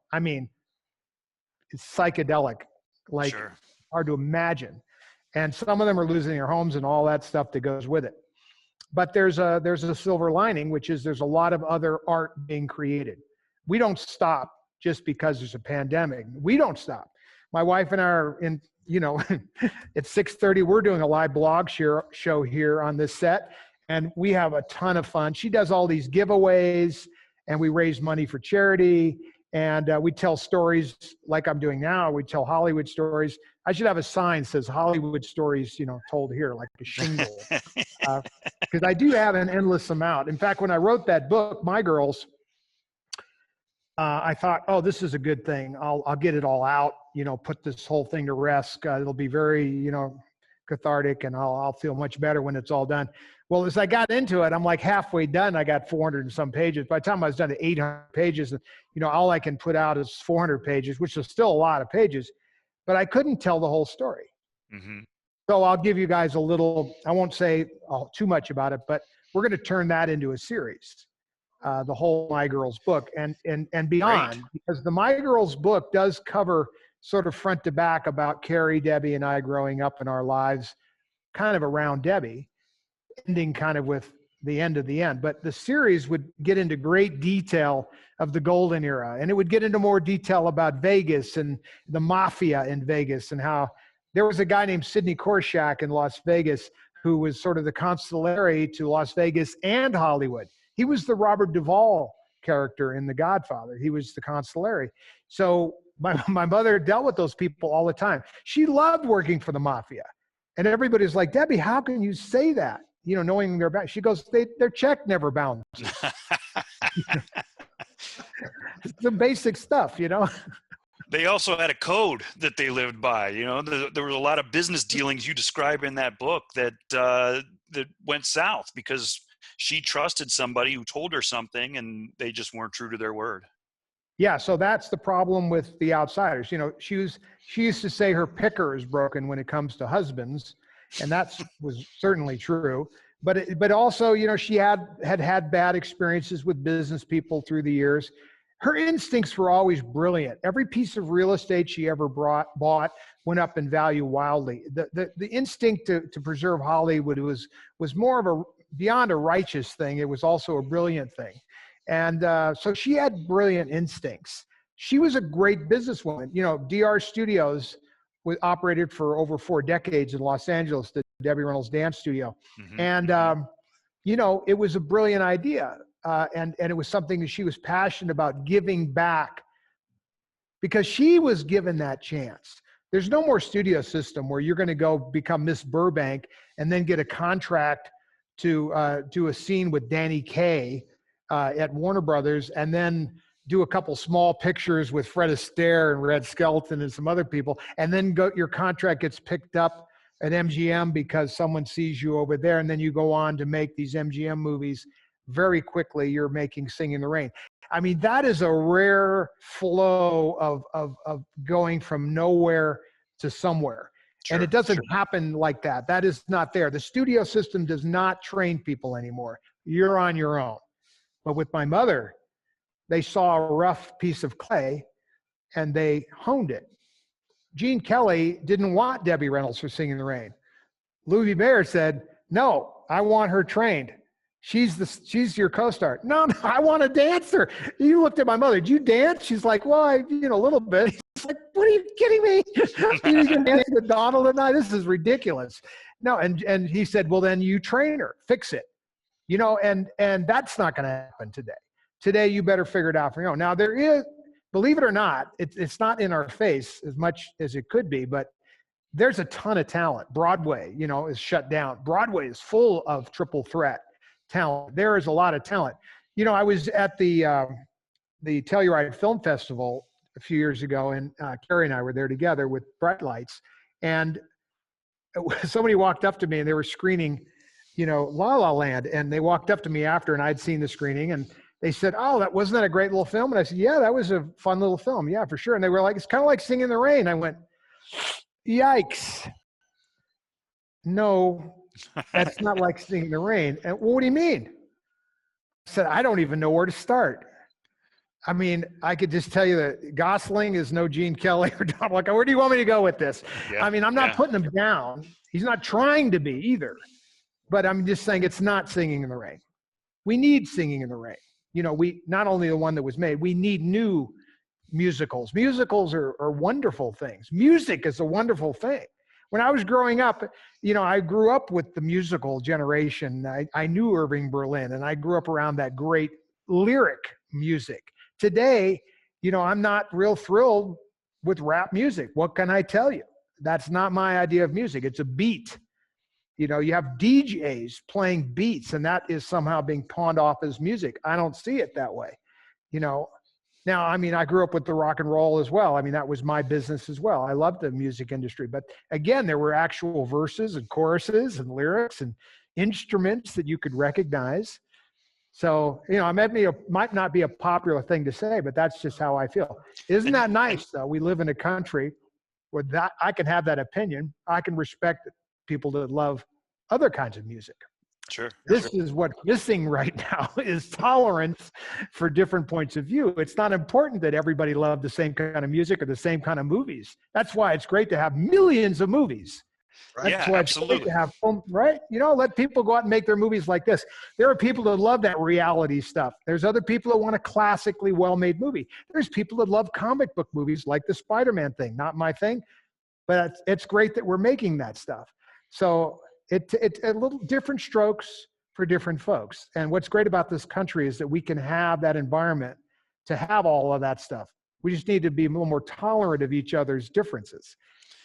It's psychedelic, like sure. Hard to imagine. And some of them are losing their homes and all that stuff that goes with it. But there's a silver lining, which is there's a lot of other art being created. We don't stop just because there's a pandemic. We don't stop. My wife and I are in, at 6:30, we're doing a live blog show here on this set, and we have a ton of fun. She does all these giveaways, and we raise money for charity, and we tell stories like I'm doing now. We tell Hollywood stories. I should have a sign that says Hollywood stories, told here, like a shingle. Because I do have an endless amount. In fact, when I wrote that book, My Girls, I thought, oh, this is a good thing. I'll get it all out, put this whole thing to rest. It'll be very, cathartic, and I'll feel much better when it's all done. Well, as I got into it, I'm like halfway done. I got 400 and some pages. By the time I was done to 800 pages, all I can put out is 400 pages, which is still a lot of pages, but I couldn't tell the whole story. Mm-hmm. So I'll give you guys a little, I won't say too much about it, but we're going to turn that into a series, the whole My Girls book and beyond. Great. Because the My Girls book does cover sort of front to back about Carrie, Debbie, and I growing up in our lives, kind of around Debbie, ending kind of with the end of the end. But the series would get into great detail of the golden era, and it would get into more detail about Vegas and the mafia in Vegas, and how there was a guy named Sidney Korshak in Las Vegas who was sort of the consigliere to Las Vegas and Hollywood. He was the Robert Duvall character in The Godfather. He was the consigliere. So my mother dealt with those people all the time. She loved working for the mafia. And everybody's like, Debbie, how can you say that? Knowing they're back. She goes, their check never bounces. The basic stuff, They also had a code that they lived by. There was a lot of business dealings you describe in that book that went south because she trusted somebody who told her something and they just weren't true to their word. Yeah, so that's the problem with the outsiders. She used to say her picker is broken when it comes to husbands, and that was certainly true. but also, you know, she had bad experiences with business people through the years. Her instincts were always brilliant. Every piece of real estate she ever bought went up in value wildly. The instinct to preserve Hollywood was more of a beyond a righteous thing. It was also a brilliant thing. And so she had brilliant instincts. She was a great businesswoman. You know, DR Studios was operated for over 4 decades in Los Angeles, the Debbie Reynolds Dance Studio. And, you know, it was a brilliant idea. And it was something that she was passionate about, giving back, because she was given that chance. There's no more studio system where you're going to go become Miss Burbank and then get a contract to do a scene with Danny Kaye at Warner Brothers, and then do a couple small pictures with Fred Astaire and Red Skelton and some other people, and then your contract gets picked up at MGM because someone sees you over there, and then you go on to make these MGM movies. Very quickly, you're making Singing in the Rain. I mean, that is a rare flow of going from nowhere to somewhere. Sure, and it doesn't happen like that. That is not there. The studio system does not train people anymore. You're on your own. But with my mother, they saw a rough piece of clay and they honed it. Gene Kelly didn't want Debbie Reynolds for Singing in the Rain. Louis Mayer said, no, I want her trained. She's your co-star. No, I want a dancer. You looked at my mother. Did you dance? She's like, well, a little bit. He's like, what are you kidding me? You can dance with Donald and I? This is ridiculous. No, and he said, well, then you train her, fix it. You know, and that's not going to happen today. Today, you better figure it out for your own. Now, there is, believe it or not, it's not in our face as much as it could be, but there's a ton of talent. Broadway, you know, is shut down. Broadway is full of triple threat talent. There is a lot of talent. You know, I was at the Telluride Film Festival a few years ago, and Carrie and I were there together with Bright Lights, and somebody walked up to me and they were screening, you know, La La Land, and they walked up to me after, and I'd seen the screening, and they said, oh, wasn't that a great little film? And I said, yeah, that was a fun little film. Yeah, for sure. And they were like, it's kind of like Singing in the Rain. I went, yikes. No, that's not like Singing in the Rain. And well, what do you mean? I said, I don't even know where to start. I mean, I could just tell you that Gosling is no Gene Kelly or Donald. Like, where do you want me to go with this? Yeah, I mean, I'm not putting him down. He's not trying to be either. But I'm just saying it's not Singing in the Rain. We need Singing in the Rain. You know, we not only the one that was made, we need new musicals. Musicals are wonderful things. Music is a wonderful thing. When I was growing up, you know, I grew up with the musical generation. I knew Irving Berlin, and I grew up around that great lyric music. Today, you know, I'm not real thrilled with rap music. What can I tell you? That's not my idea of music. It's a beat. You know, you have DJs playing beats, and that is somehow being pawned off as music. I don't see it that way. You know, now, I mean, I grew up with the rock and roll as well. I mean, that was my business as well. I loved the music industry. But again, there were actual verses and choruses and lyrics and instruments that you could recognize. So, you know, it might not be a popular thing to say, but that's just how I feel. Isn't that nice, though? We live in a country where that I can have that opinion. I can respect people that love other kinds of music. Sure. This is what's missing right now is tolerance for different points of view. It's not important that everybody love the same kind of music or the same kind of movies. That's why it's great to have millions of movies. Right? That's why absolutely. It's great to have film, right? You know, let people go out and make their movies like this. There are people that love that reality stuff. There's other people that want a classically well-made movie. There's people that love comic book movies like the Spider-Man thing. Not my thing, but it's great that we're making that stuff. So it's a little different strokes for different folks. And what's great about this country is that we can have that environment to have all of that stuff. We just need to be a little more tolerant of each other's differences.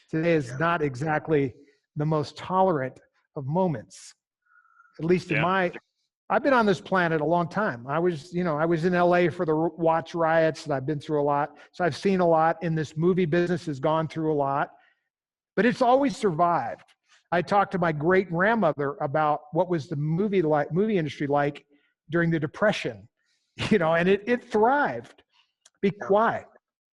Today is not exactly the most tolerant of moments, at least in I've been on this planet a long time. I was in LA for the Watch riots, and I've been through a lot. So I've seen a lot in this movie business, has gone through a lot, but it's always survived. I talked to my great grandmother about what was the movie industry like during the Depression, you know, and it thrived. Why?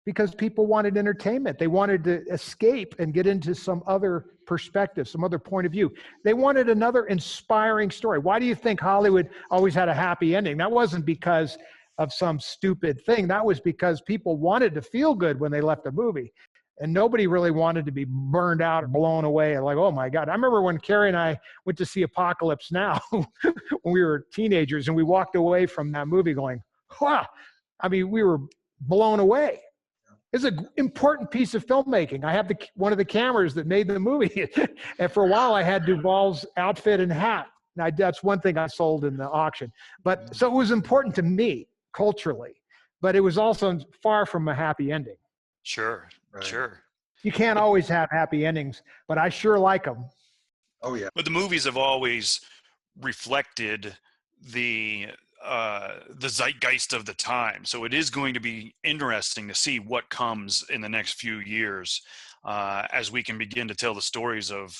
Because people wanted entertainment. They wanted to escape and get into some other perspective, some other point of view. They wanted another inspiring story. Why do you think Hollywood always had a happy ending? That wasn't because of some stupid thing. That was because people wanted to feel good when they left a movie. And nobody really wanted to be burned out or blown away and like, oh my God. I remember when Carrie and I went to see Apocalypse Now when we were teenagers, and we walked away from that movie going, wow. I mean, we were blown away. It's an important piece of filmmaking. I have one of the cameras that made the movie. And for a while I had Duvall's outfit and hat. Now, that's one thing I sold in the auction. But so it was important to me culturally, but it was also far from a happy ending. Sure. Right. Sure. You can't always have happy endings, but I sure like them. Oh yeah. But the movies have always reflected the zeitgeist of the time. So it is going to be interesting to see what comes in the next few years as we can begin to tell the stories of,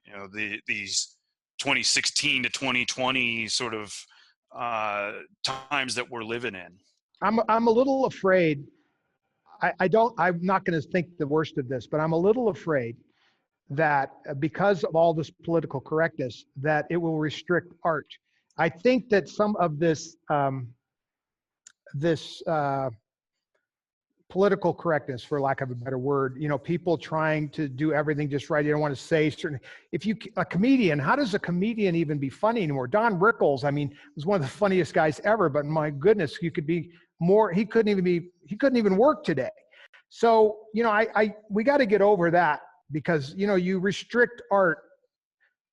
you know, these 2016 to 2020 sort of times that we're living in. I'm a little afraid. I'm not going to think the worst of this, but I'm a little afraid that because of all this political correctness, that it will restrict art. I think that some of this political correctness, for lack of a better word, you know, people trying to do everything just right. You don't want to say certain. A comedian, how does a comedian even be funny anymore? Don Rickles, I mean, was one of the funniest guys ever, but my goodness, you could be more. He couldn't even work today. So, you know, we got to get over that, because, you know, you restrict art.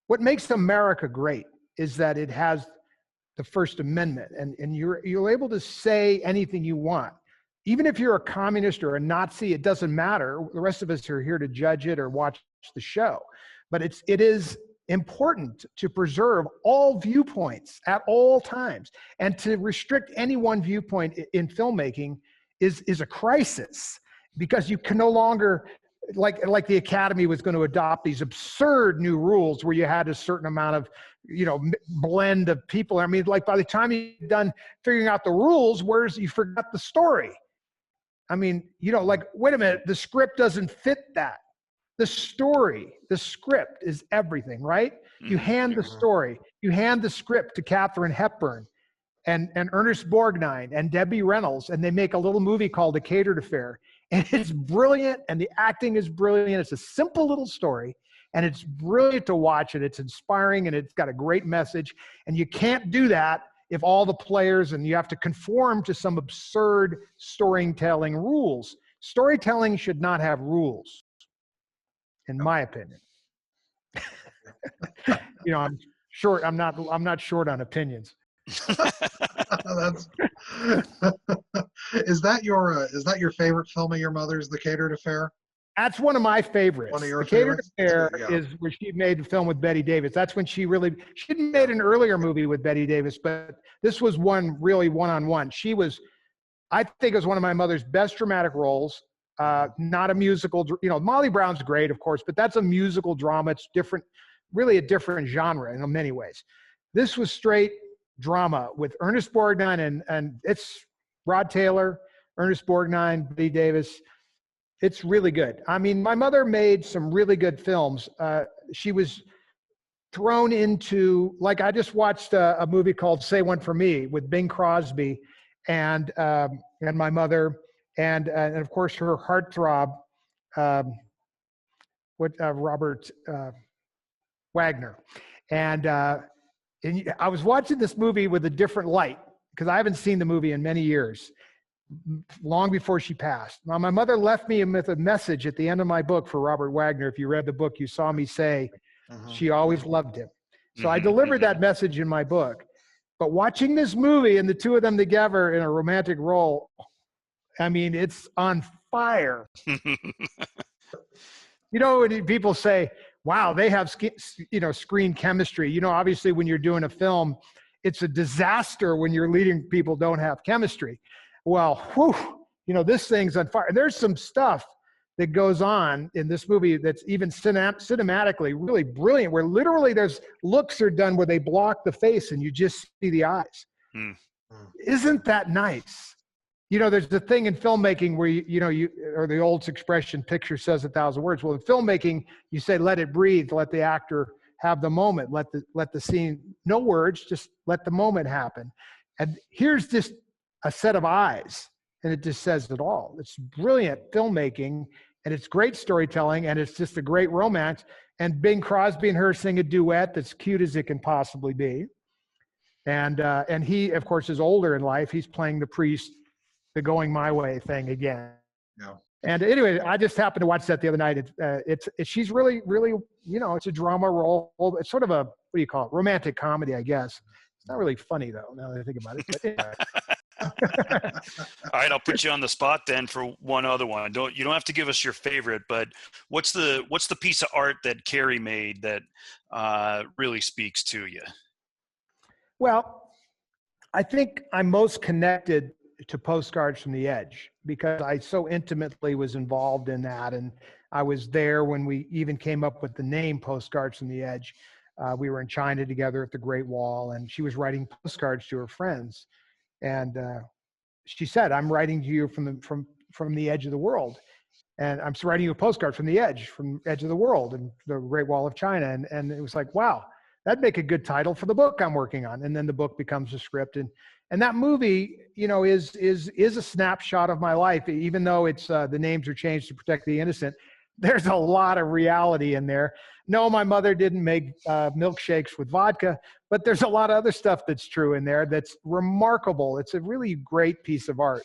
What makes America great is that it has the First Amendment, and you're able to say anything you want. Even if you're a communist or a Nazi, it doesn't matter. The rest of us are here to judge it or watch the show. But it is important to preserve all viewpoints at all times. And to restrict any one viewpoint in filmmaking is a crisis, because you can no longer, like the Academy was going to adopt these absurd new rules where you had a certain amount of, you know, blend of people. I mean, like by the time you're done figuring out the rules, you forgot the story. I mean, you know, like, wait a minute, the script doesn't fit that. The story, the script is everything, right? You hand the story, you hand the script to Katharine Hepburn and Ernest Borgnine and Debbie Reynolds, and they make a little movie called The Catered Affair. And it's brilliant, and the acting is brilliant. It's a simple little story, and it's brilliant to watch, and it's inspiring, and it's got a great message. And you can't do that if all the players, and you have to conform to some absurd storytelling rules. Storytelling should not have rules, in my opinion. You know, I'm not short on opinions. Is that your favorite film of your mother's, The Catered Affair? That's one of my favorites. One of your The Catered favorites? Affair Yeah. is where she made a film with Bette Davis. That's when she made an earlier movie with Bette Davis, but this was one really one-on-one. I think it was one of my mother's best dramatic roles. Not a musical, you know, Molly Brown's great, of course, but that's a musical drama. It's different, really a different genre in many ways. This was straight drama with Ernest Borgnine and it's Rod Taylor, Ernest Borgnine, Bette Davis. It's really good. I mean, my mother made some really good films. She was thrown into, like, I just watched a movie called Say One For Me with Bing Crosby and my mother, and of course her heartthrob, Robert Wagner. And I was watching this movie with a different light, because I haven't seen the movie in many years, long before she passed. Now, my mother left me with a message at the end of my book for Robert Wagner. If you read the book, you saw me say she always loved him. So I delivered that message in my book. But watching this movie and the two of them together in a romantic role, I mean, it's on fire. You know, when people say, wow, they have, you know, screen chemistry. You know, obviously when you're doing a film, it's a disaster when your leading people don't have chemistry. Well, whew, you know, this thing's on fire. There's some stuff that goes on in this movie that's even cinematically really brilliant, where literally there's looks are done where they block the face and you just see the eyes. Isn't that nice? you know, there's the thing in filmmaking where or the old expression, picture says 1,000 words. Well, in filmmaking, you say, let it breathe, let the actor have the moment, let the scene, no words, just let the moment happen. And here's just a set of eyes, and it just says it all. It's brilliant filmmaking, and it's great storytelling, and it's just a great romance. And Bing Crosby and her sing a duet that's cute as it can possibly be. And he, of course, is older in life. He's playing the priest, the going my way thing again. Yeah. And anyway, I just happened to watch that the other night. She's really, really, you know, it's a drama role. It's sort of a, what do you call it? Romantic comedy, I guess. It's not really funny though, now that I think about it. But anyway. All right, I'll put you on the spot then for one other one. You don't have to give us your favorite, but what's the piece of art that Carrie made that really speaks to you? Well, I think I'm most connected to Postcards from the Edge because I so intimately was involved in that. And I was there when we even came up with the name Postcards from the Edge. We were in China together at the Great Wall, and she was writing postcards to her friends. And she said, I'm writing to you from the edge of the world. And I'm writing you a postcard from the edge of the world and the Great Wall of China. And it was like, wow, that'd make a good title for the book I'm working on. And then the book becomes a script. And that movie, you know, is a snapshot of my life, even though it's the names are changed to protect the innocent. There's a lot of reality in there. No, my mother didn't make milkshakes with vodka, but there's a lot of other stuff that's true in there that's remarkable. It's a really great piece of art.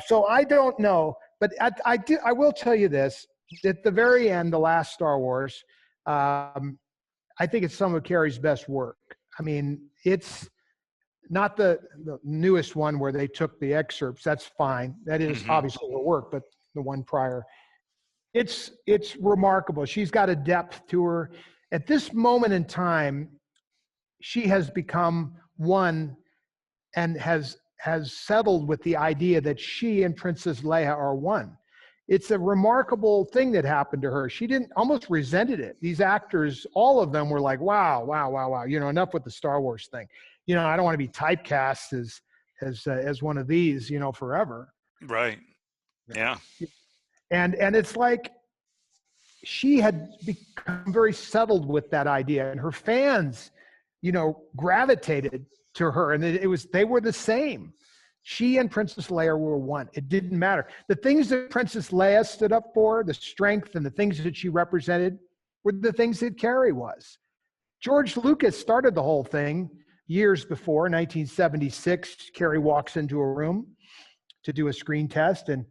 So I don't know, but I will tell you this: at the very end, the last Star Wars, I think it's some of Carrie's best work. I mean, it's not the newest one where they took the excerpts. That's fine. That is obviously her work, but the one prior. It's remarkable. She's got a depth to her. At this moment in time, she has become one and has settled with the idea that she and Princess Leia are one. It's a remarkable thing that happened to her. She didn't almost resented it. These actors, all of them were like, wow. You know, enough with the Star Wars thing. You know, I don't want to be typecast as one of these, you know, forever. Right. Yeah. And it's like she had become very settled with that idea, and her fans, you know, gravitated to her, and they were the same. She and Princess Leia were one. It didn't matter. The things that Princess Leia stood up for, the strength and the things that she represented, were the things that Carrie was. George Lucas started the whole thing years before, 1976. Carrie walks into a room to do a screen test, and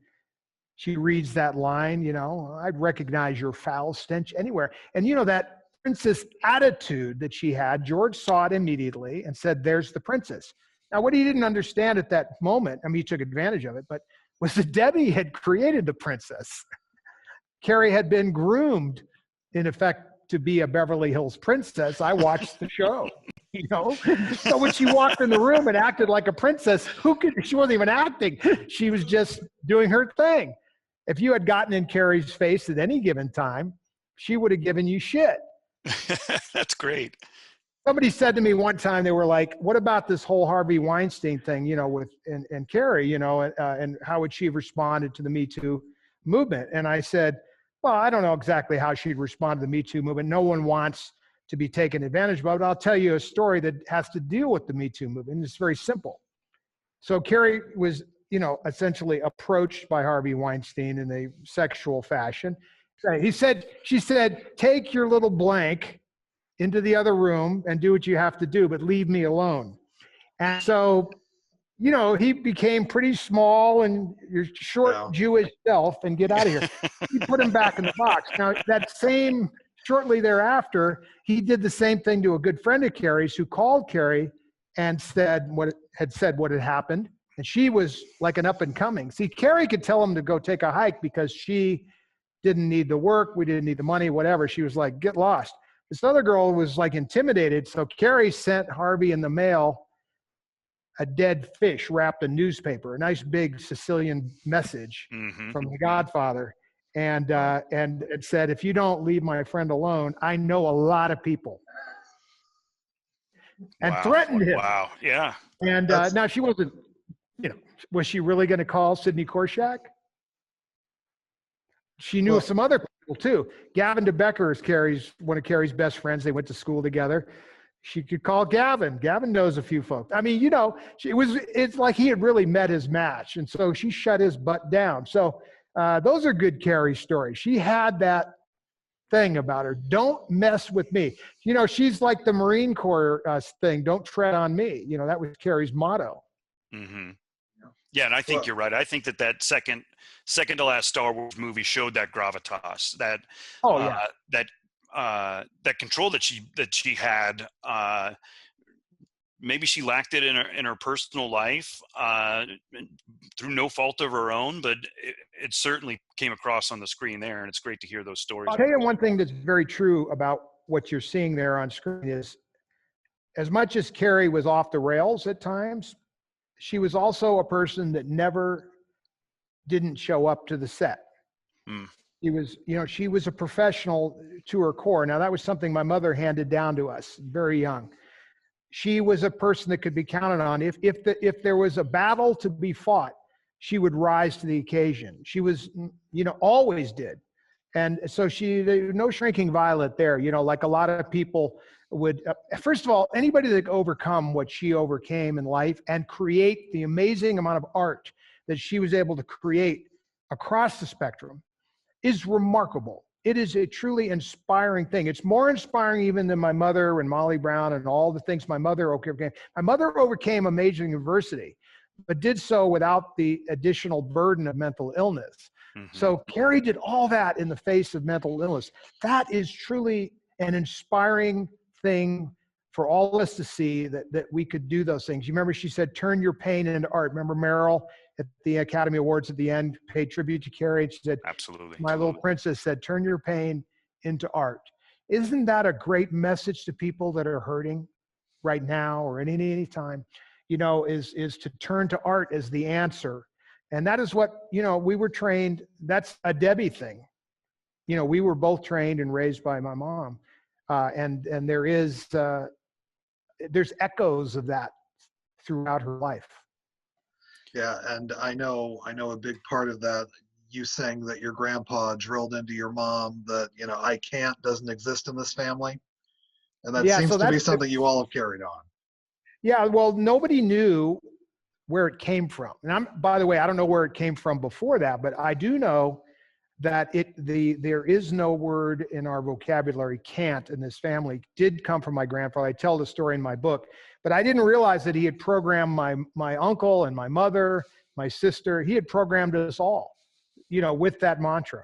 she reads that line, you know, I'd recognize your foul stench anywhere. And, you know, that princess attitude that she had, George saw it immediately and said, there's the princess. Now, what he didn't understand at that moment, I mean, he took advantage of it, but was that Debbie had created the princess. Carrie had been groomed, in effect, to be a Beverly Hills princess. I watched the show. You know, so when she walked in the room and acted like a princess, she wasn't even acting. She was just doing her thing. If you had gotten in Carrie's face at any given time, she would have given you shit. That's great. Somebody said to me one time, they were like, what about this whole Harvey Weinstein thing, you know, with and Carrie, you know, and how would she have responded to the Me Too movement? And I said, well, I don't know exactly how she'd respond to the Me Too movement. No one wants to be taken advantage of, but I'll tell you a story that has to deal with the Me Too movement. And it's very simple. So Carrie was, you know, essentially approached by Harvey Weinstein in a sexual fashion. She said, take your little blank into the other room and do what you have to do, but leave me alone. And so, you know, he became pretty small and your short Jewish self and get out of here. He put him back in the box. Now shortly thereafter, he did the same thing to a good friend of Carrie's who called Carrie and said what had happened. And she was like an up and coming. See, Carrie could tell him to go take a hike because she didn't need the work. We didn't need the money, whatever. She was like, get lost. This other girl was like intimidated. So Carrie sent Harvey in the mail a dead fish wrapped in newspaper, a nice big Sicilian message from The Godfather. And it said, if you don't leave my friend alone, I know a lot of people. And threatened him. Wow. Yeah. And now she wasn't, you know, Was she really going to call Sidney Korshak? She knew some other people too. Gavin DeBecker is one of Carrie's best friends. They went to school together. She could call Gavin. Gavin knows a few folks. I mean, it's like he had really met his match. And so she shut his butt down. So those are good Carrie stories. She had that thing about her. Don't mess with me. She's like the Marine Corps thing. Don't tread on me. That was Carrie's motto. Mm-hmm. Yeah, and I think you're right. I think that second to last Star Wars movie showed that gravitas, that that control that she had. Maybe she lacked it in her personal life through no fault of her own, but it certainly came across on the screen there, and it's great to hear those stories. I'll tell you one thing that's very true about what you're seeing there on screen is, as much as Carrie was off the rails at times, she was also a person that never didn't show up to the set. She was a professional to her core. Now, that was something my mother handed down to us very young. She was a person that could be counted on. If there was a battle to be fought, she would rise to the occasion. She was, always did. And so no shrinking violet there, like a lot of people would. First of all, anybody that could overcome what she overcame in life and create the amazing amount of art that she was able to create across the spectrum is remarkable. It is a truly inspiring thing. It's more inspiring even than my mother and Molly Brown and all the things my mother overcame. My mother overcame a major adversity, but did so without the additional burden of mental illness. Mm-hmm. So Carrie did all that in the face of mental illness. That is truly an inspiring thing for all of us to see, that we could do those things. You remember she said, turn your pain into art. Remember Meryl at the Academy Awards at the end paid tribute to Carrie? She said, absolutely. My little princess said, turn your pain into art. Isn't that a great message to people that are hurting right now or at any time? Is to turn to art as the answer. And that is what, we were trained. That's a Debbie thing. We were both trained and raised by my mom. And there's echoes of that throughout her life. Yeah, and I know a big part of that, you saying that your grandpa drilled into your mom that, I can't doesn't exist in this family. And that seems to be something you all have carried on. Yeah, well, nobody knew where it came from. And by the way, I don't know where it came from before that, but I do know that there is no word in our vocabulary, can't, in this family, did come from my grandfather. I tell the story in my book, but I didn't realize that he had programmed my uncle and my mother, my sister. He had programmed us all, with that mantra.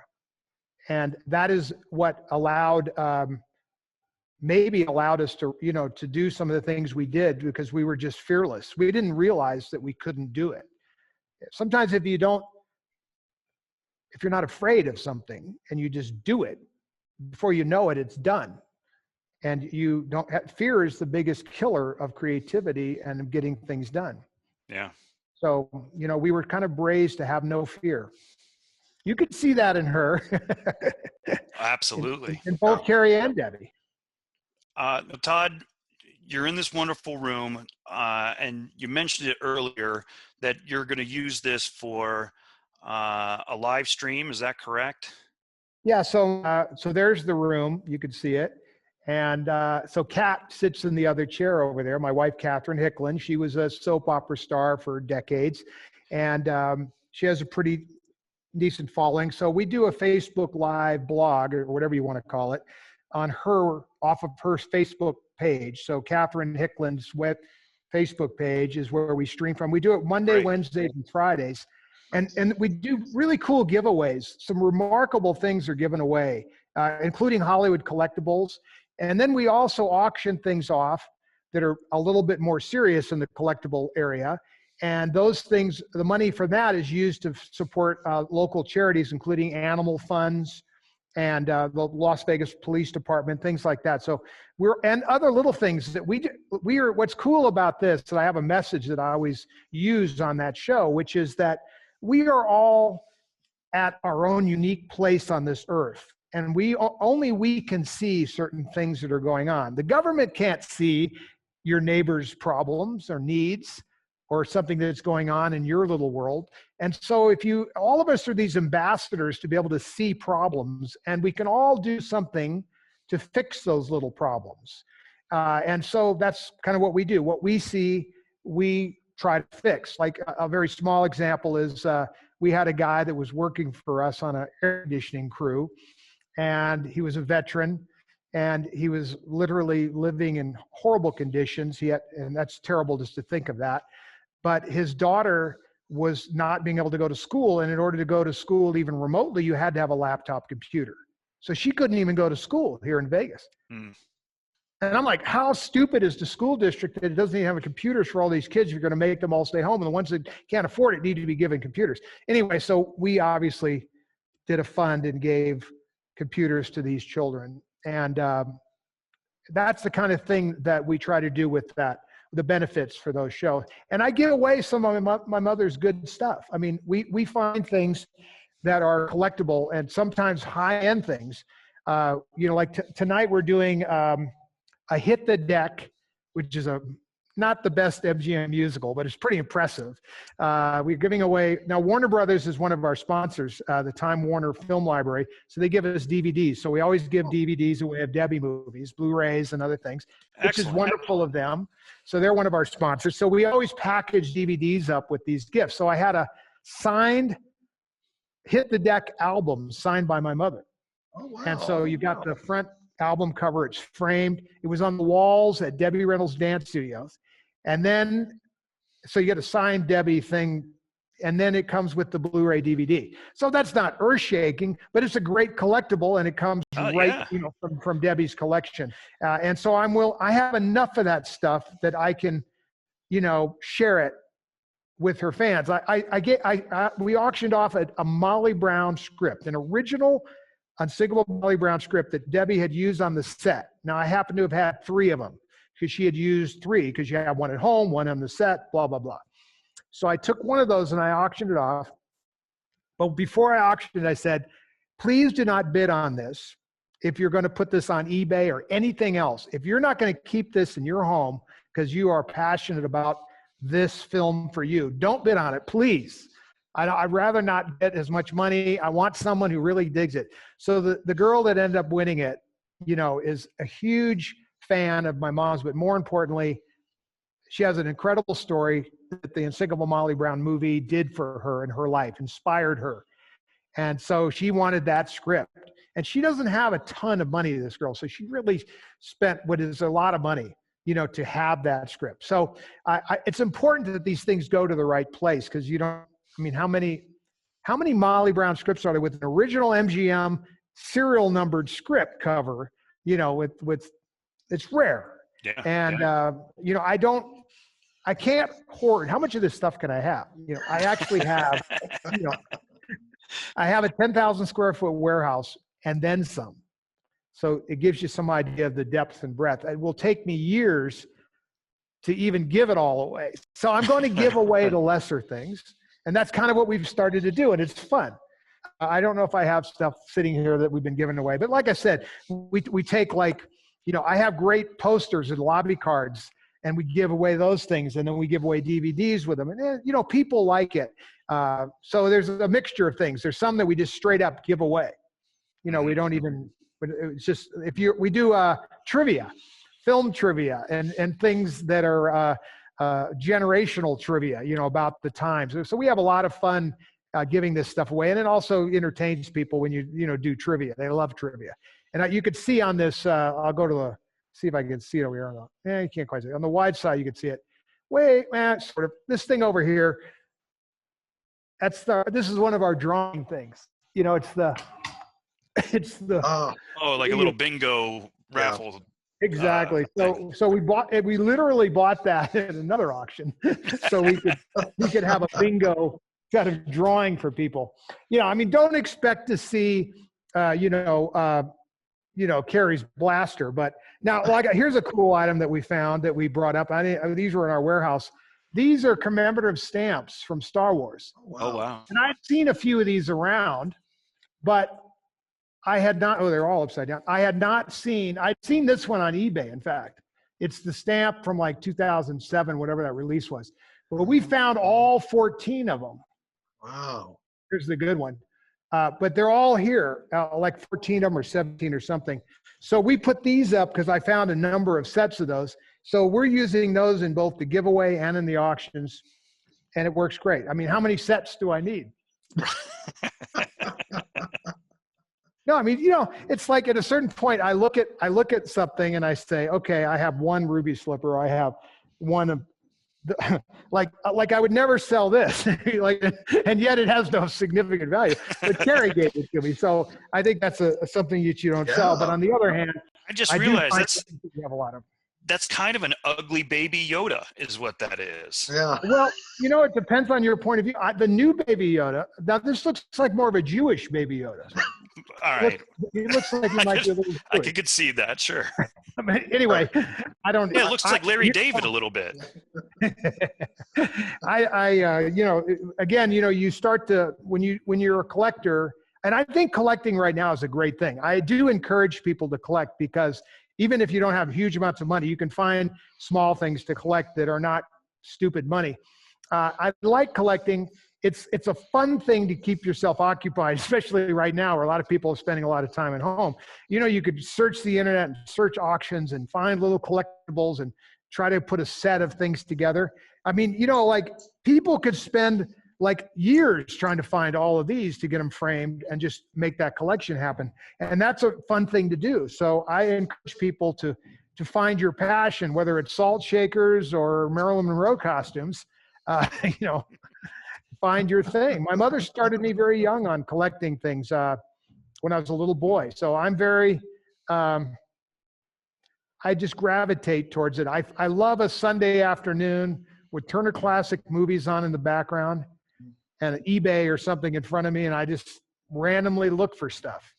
And that is what maybe allowed us to, to do some of the things we did, because we were just fearless. We didn't realize that we couldn't do it. Sometimes if you're not afraid of something and you just do it, before you know it, it's done. And you don't fear is the biggest killer of creativity and of getting things done. Yeah. So, we were kind of raised to have no fear. You could see that in her. Absolutely. in both Carrie and Debbie. Todd, you're in this wonderful room, and you mentioned it earlier that you're going to use this for a live stream. Is that correct? Yeah. So there's the room. You could see it. And so Kat sits in the other chair over there. My wife, Catherine Hicklin. She was a soap opera star for decades. And she has a pretty decent following. So we do a Facebook Live blog, or whatever you want to call it, off of her Facebook page. So Catherine Hicklin's Facebook page is where we stream from. We do it Monday, Right. Wednesdays, and Fridays. And we do really cool giveaways. Some remarkable things are given away, including Hollywood collectibles. And then we also auction things off that are a little bit more serious in the collectible area. And those things, the money for that is used to support local charities, including animal funds and the Las Vegas Police Department, things like that. So and other little things that we do. What's cool about this, and I have a message that I always use on that show, which is that we are all at our own unique place on this earth. And only we can see certain things that are going on. The government can't see your neighbor's problems or needs. or something that's going on in your little world. And so all of us are these ambassadors to be able to see problems, and we can all do something to fix those little problems. And so that's kind of what we do. What we see, we try to fix. Like a very small example is we had a guy that was working for us on an air conditioning crew, and he was a veteran, and he was literally living in horrible conditions. And that's terrible just to think of that. But his daughter was not being able to go to school. And in order to go to school even remotely, you had to have a laptop computer. So she couldn't even go to school here in Vegas. And I'm like, how stupid is the school district that it doesn't even have computers for all these kids? You're going to make them all stay home. And the ones that can't afford it need to be given computers. Anyway, so we obviously did a fund and gave computers to these children. And that's the kind of thing that we try to do with that, the benefits for those shows. And I give away some of my mother's good stuff. I mean, we find things that are collectible and sometimes high-end things. Like tonight we're doing a Hit the Deck, which is not the best MGM musical, but it's pretty impressive. We're giving away, now Warner Brothers is one of our sponsors, the Time Warner Film Library, so they give us DVDs. So we always give DVDs away of Debbie movies, Blu-rays and other things, which is wonderful of them. So they're one of our sponsors. So we always package DVDs up with these gifts. So I had a signed Hit the Deck album signed by my mother. Oh, wow. And so you got the front album cover, it's framed. It was on the walls at Debbie Reynolds Dance Studios. And then, so you get a signed Debbie thing, and then it comes with the Blu-ray DVD. So that's not earth-shaking, but it's a great collectible, and it comes from Debbie's collection. And so I have enough of that stuff that I can, share it with her fans. We auctioned off a Molly Brown script, an original unsinkable Molly Brown script that Debbie had used on the set. Now, I happen to have had 3 of them because she had used 3, because you have one at home, one on the set, blah, blah, blah. So I took one of those and I auctioned it off. But before I auctioned it, I said, please do not bid on this if you're going to put this on eBay or anything else. If you're not going to keep this in your home because you are passionate about this film for you, don't bid on it, please. I'd rather not get as much money. I want someone who really digs it. So the girl that ended up winning it, is a huge fan of my mom's, but more importantly, she has an incredible story that the Unsinkable Molly Brown movie did for her in her life, inspired her. And so she wanted that script. And she doesn't have a ton of money, this girl. So she really spent what is a lot of money, to have that script. So it's important that these things go to the right place, because how many Molly Brown scripts are there with an original MGM serial numbered script cover, with it's rare. Yeah. And, I can't hoard. How much of this stuff can I have? I actually have, I have a 10,000 square foot warehouse and then some. So it gives you some idea of the depth and breadth. It will take me years to even give it all away. So I'm going to give away the lesser things. And that's kind of what we've started to do. And it's fun. I don't know if I have stuff sitting here that we've been giving away, but like I said, we take I have great posters and lobby cards, and we give away those things, and then we give away DVDs with them. And, people like it. So there's a mixture of things. There's some that we just straight up give away. We don't even, it's just, we do trivia, film trivia, and things that are generational trivia, about the times. So we have a lot of fun giving this stuff away. And it also entertains people when you do trivia. They love trivia. And you could see on this, I'll go to see if I can see it over here. You can't quite see it. On the wide side, you can see it. Sort of this thing over here. This is one of our drawing things. It's the like a little bingo raffle. Exactly. So we literally bought that at another auction, so we could have a bingo kind of drawing for people. Don't expect to see, Carrie's blaster, but now here's a cool item that we found that we brought up. These were in our warehouse. These are commemorative stamps from Star Wars. Oh, wow. And I've seen a few of these around, but I had not, they're all upside down. I'd seen this one on eBay, in fact. It's the stamp from 2007, whatever that release was. Well, we found all 14 of them. Wow. Here's the good one. But they're all here, like 14 of them or 17 or something. So we put these up because I found a number of sets of those. So we're using those in both the giveaway and in the auctions, and it works great. I mean, how many sets do I need? No, I mean, it's like at a certain point, I look at something and I say, okay, I have one ruby slipper. I have one of like I would never sell this, and yet it has no significant value. But Carrie gave it to me, so I think that's something that you don't sell. But on the other hand, I just realized you have a lot of. That's kind of an ugly baby Yoda, is what that is. Yeah. Well, it depends on your point of view. The new baby Yoda. Now this looks like more of a Jewish baby Yoda. All right. It looks like he might be a little Jewish. I could concede that, sure. Anyway, I don't. Yeah, it looks like Larry David a little bit. Again, you start to when you're a collector, and I think collecting right now is a great thing. I do encourage people to collect because even if you don't have huge amounts of money, you can find small things to collect that are not stupid money. I like collecting. It's a fun thing to keep yourself occupied, especially right now where a lot of people are spending a lot of time at home. You could search the internet and search auctions and find little collectibles and try to put a set of things together. I mean, like people could spend like years trying to find all of these to get them framed and just make that collection happen. And that's a fun thing to do. So I encourage people to find your passion, whether it's salt shakers or Marilyn Monroe costumes, find your thing. My mother started me very young on collecting things when I was a little boy. So I'm very, I just gravitate towards it. I love a Sunday afternoon with Turner Classic Movies on in the background and an eBay or something in front of me, and I just randomly look for stuff,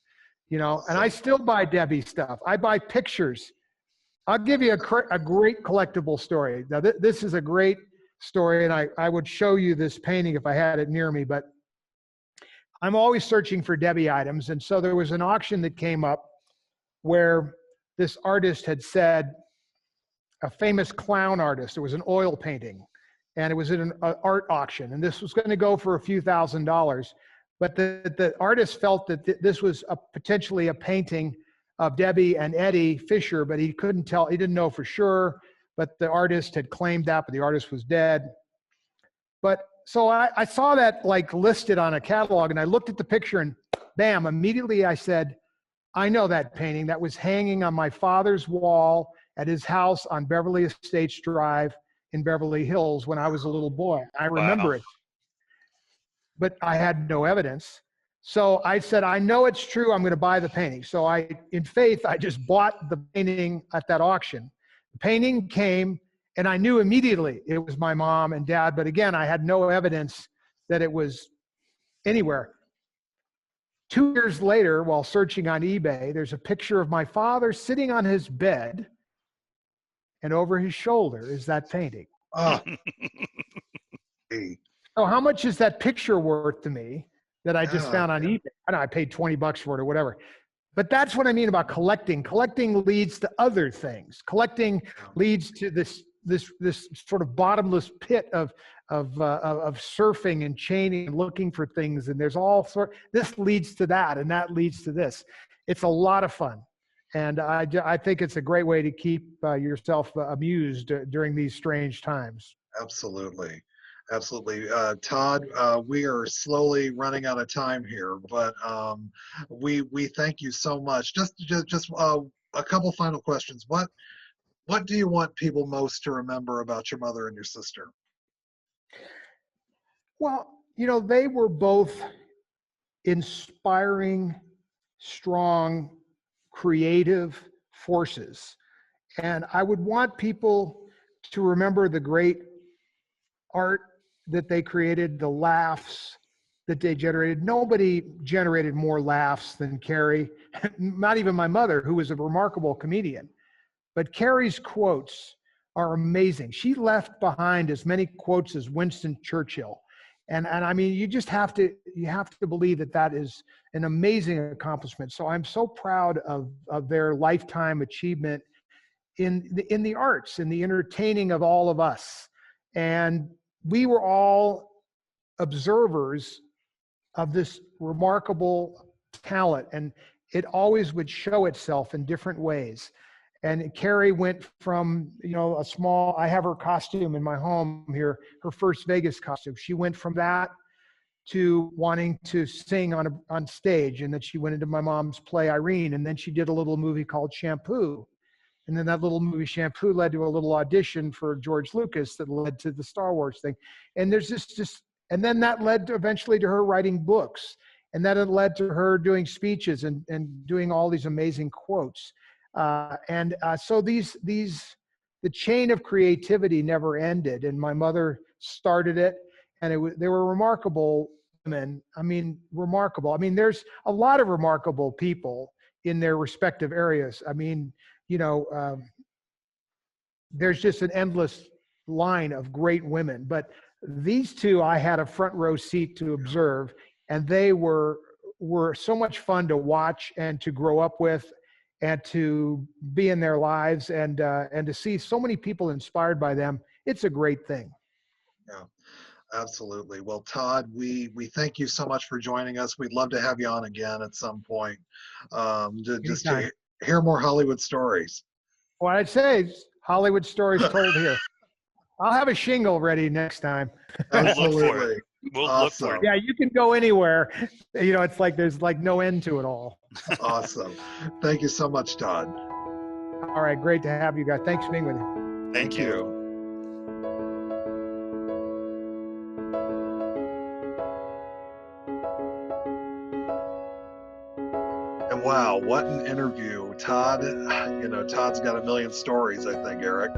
and I still buy Debbie stuff. I buy pictures. I'll give you a great collectible story. Now, this is a great story, and I would show you this painting if I had it near me, but I'm always searching for Debbie items. And so there was an auction that came up where this artist had said, a famous clown artist, it was an oil painting, and it was in an art auction, and this was going to go for a few $1,000s, but the artist felt that this was potentially a painting of Debbie and Eddie Fisher, but he couldn't tell, he didn't know for sure. But the artist had claimed that, but the artist was dead. But so I saw that like listed on a catalog, and I looked at the picture, and bam, immediately I said, I know that painting. That was hanging on my father's wall at his house on Beverly Estates Drive in Beverly Hills when I was a little boy. I remember it, but I had no evidence. So I said, I know it's true. I'm going to buy the painting. So in faith, I just bought the painting at that auction. The painting came, and I knew immediately it was my mom and dad. But again, I had no evidence that it was anywhere. 2 years later, while searching on eBay, there's a picture of my father sitting on his bed, and over his shoulder is that painting. Oh. So how much is that picture worth to me that I just found on eBay? I don't know, I paid $20 for it or whatever. But that's what I mean about collecting. Collecting leads to other things. Collecting leads to this sort of bottomless pit of surfing and chaining and looking for things. And there's this leads to that, and that leads to this. It's a lot of fun. And I think it's a great way to keep yourself amused during these strange times. Absolutely. Absolutely. Todd, we are slowly running out of time here, but we thank you so much. Just a couple final questions. What do you want people most to remember about your mother and your sister? Well, they were both inspiring, strong, creative forces. And I would want people to remember the great art that they created, the laughs that they generated. Nobody generated more laughs than Carrie, not even my mother, who was a remarkable comedian. But Carrie's quotes are amazing. She left behind as many quotes as Winston Churchill. And I mean, you have to believe that is an amazing accomplishment. So I'm so proud of their lifetime achievement in the arts, in the entertaining of all of us. And we were all observers of this remarkable talent, and it always would show itself in different ways. And Carrie went from, I have her costume in my home here, her first Vegas costume. She went from that to wanting to sing on stage. And then she went into my mom's play, Irene. And then she did a little movie called Shampoo. And then that little movie Shampoo led to a little audition for George Lucas that led to the Star Wars thing. And there's and then that led to eventually to her writing books. And then it led to her doing speeches and doing all these amazing quotes. So the chain of creativity never ended. And my mother started it, and they were remarkable women. I mean, remarkable. I mean, there's a lot of remarkable people in their respective areas. I mean, there's just an endless line of great women, but these two I had a front row seat to observe, and they were so much fun to watch and to grow up with and to be in their lives, and to see so many people inspired by them. It's a great thing. Yeah, absolutely. Well, Todd, we thank you so much for joining us. We'd love to have you on again at some point, just to hear more Hollywood stories. What I'd say is Hollywood stories told here. I'll have a shingle ready next time. Absolutely. We'll awesome. look for it. Yeah, you can go anywhere. It's like there's like no end to it all. Awesome. Thank you so much, Todd. All right, great to have you guys. Thanks for being with me. Thank you. And wow, what an interview. Todd, Todd's got a million stories, I think, Eric.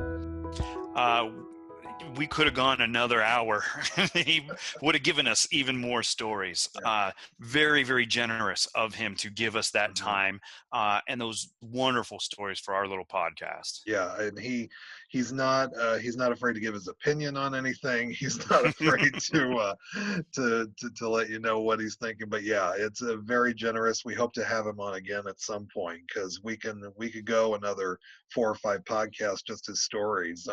We could have gone another hour. He would have given us even more stories. Very, very generous of him to give us that time and those wonderful stories for our little podcast. Yeah, and he's not afraid to give his opinion on anything. He's not afraid to let you know what he's thinking. But yeah, it's very generous. We hope to have him on again at some point, because we could go another 4 or 5 podcasts just his stories.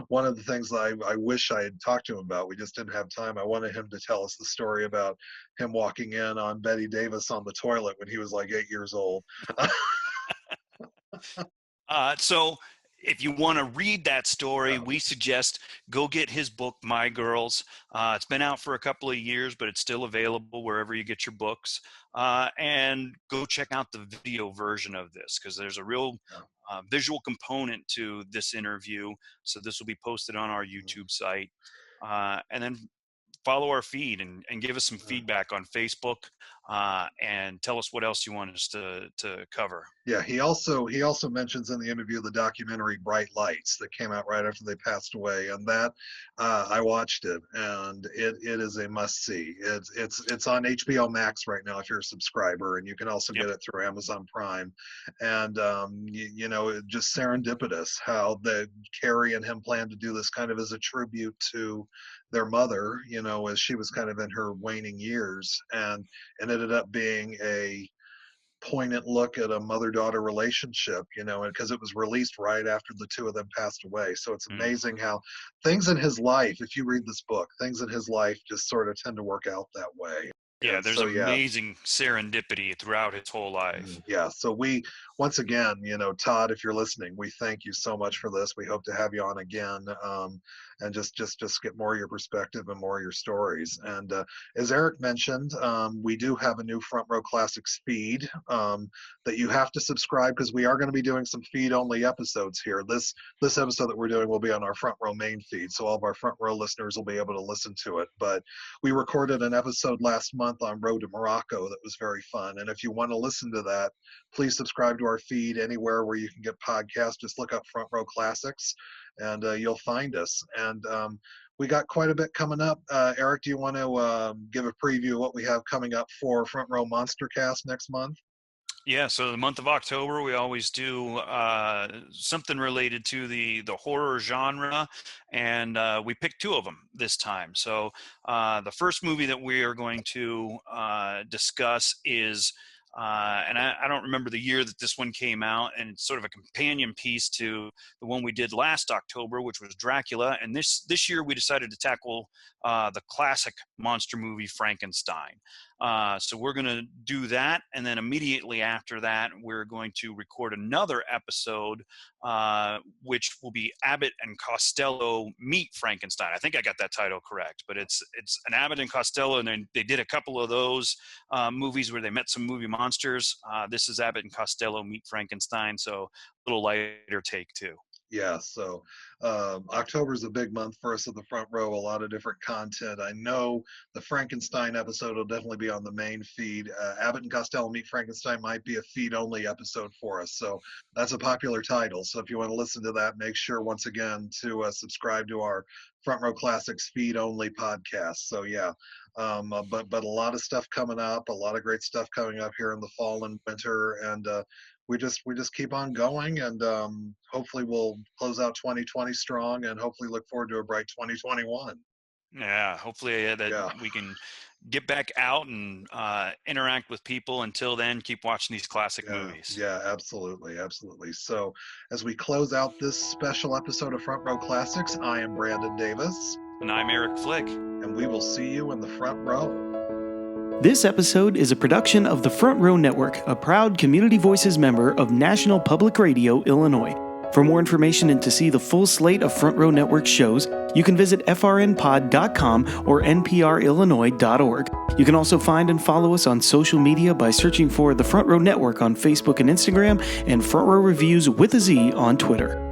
One of the things that I wish I had talked to him about, we just didn't have time. I wanted him to tell us the story about him walking in on Bette Davis on the toilet when he was like 8 years old. So if you want to read that story, we suggest go get his book, My Girls. It's been out for a couple of years, but it's still available wherever you get your books. And go check out the video version of this, because there's a real visual component to this interview. So this will be posted on our YouTube site. And then follow our feed and give us some feedback on Facebook, and tell us what else you want us to cover. Yeah, he also mentions in the interview the documentary Bright Lights that came out right after they passed away, and that I watched it, and it is a must see. It's on HBO Max right now if you're a subscriber, and you can also get it through Amazon Prime. And just serendipitous how Carrie and him planned to do this kind of as a tribute to their mother, as she was kind of in her waning years, and ended up being a poignant look at a mother-daughter relationship, because it was released right after the two of them passed away. So it's amazing how things in his life, if you read this book, things in his life just sort of tend to work out that way. Yeah, there's amazing serendipity throughout his whole life. Yeah, so we, once again, Todd, if you're listening, we thank you so much for this. We hope to have you on again, and just get more of your perspective and more of your stories. And as Eric mentioned, we do have a new Front Row Classics feed that you have to subscribe, because we are going to be doing some feed-only episodes here. This episode that we're doing will be on our Front Row main feed, so all of our Front Row listeners will be able to listen to it. But we recorded an episode last month on Road to Morocco that was very fun, and if you want to listen to that, please subscribe to our feed anywhere where you can get podcasts. Just look up Front Row Classics, and you'll find us. And we got quite a bit coming up. Eric, do you want to give a preview of what we have coming up for Front Row Monster Cast next month? Yeah, so the month of October, we always do something related to the horror genre, and we picked 2 of them this time. So the first movie that we are going to discuss is And I don't remember the year that this one came out, and it's sort of a companion piece to the one we did last October, which was Dracula. And this year we decided to tackle the classic monster movie Frankenstein. So we're going to do that, and then immediately after that, we're going to record another episode, which will be Abbott and Costello Meet Frankenstein. I think I got that title correct, but it's an Abbott and Costello, and then they did a couple of those movies where they met some movie monsters. This is Abbott and Costello Meet Frankenstein, so a little lighter take too. Yeah, so October is a big month for us at the Front Row, a lot of different content. I know the Frankenstein episode will definitely be on the main feed. Abbott and Costello Meet Frankenstein might be a feed-only episode for us, so that's a popular title. So if you want to listen to that, make sure, once again, to subscribe to our Front Row Classics feed-only podcast. So yeah, but a lot of stuff coming up, a lot of great stuff coming up here in the fall and winter, and we just keep on going, and hopefully we'll close out 2020 strong, and hopefully look forward to a bright 2021. Yeah, hopefully we can get back out and interact with people. Until then, keep watching these classic movies. Yeah, absolutely. So as we close out this special episode of Front Row Classics, I am Brandon Davis. And I'm Eric Flick. And we will see you in the front row. This episode is a production of the Front Row Network, a proud Community Voices member of National Public Radio, Illinois. For more information and to see the full slate of Front Row Network shows, you can visit frnpod.com or nprillinois.org. You can also find and follow us on social media by searching for the Front Row Network on Facebook and Instagram, and Front Row Reviews with a Z on Twitter.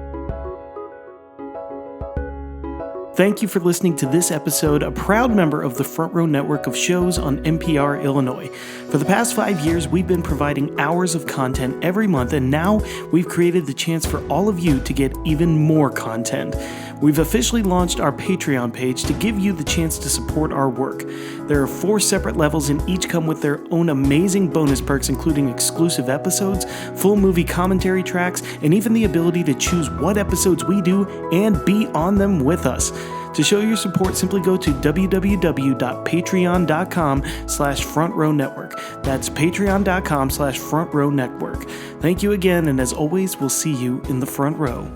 Thank you for listening to this episode, a proud member of the Front Row Network of shows on NPR Illinois. For the past 5 years, we've been providing hours of content every month, and now we've created the chance for all of you to get even more content. We've officially launched our Patreon page to give you the chance to support our work. There are 4 separate levels, and each come with their own amazing bonus perks, including exclusive episodes, full movie commentary tracks, and even the ability to choose what episodes we do and be on them with us. To show your support, simply go to www.patreon.com/frontrownetwork. That's patreon.com/frontrownetwork. Thank you again, and as always, we'll see you in the front row.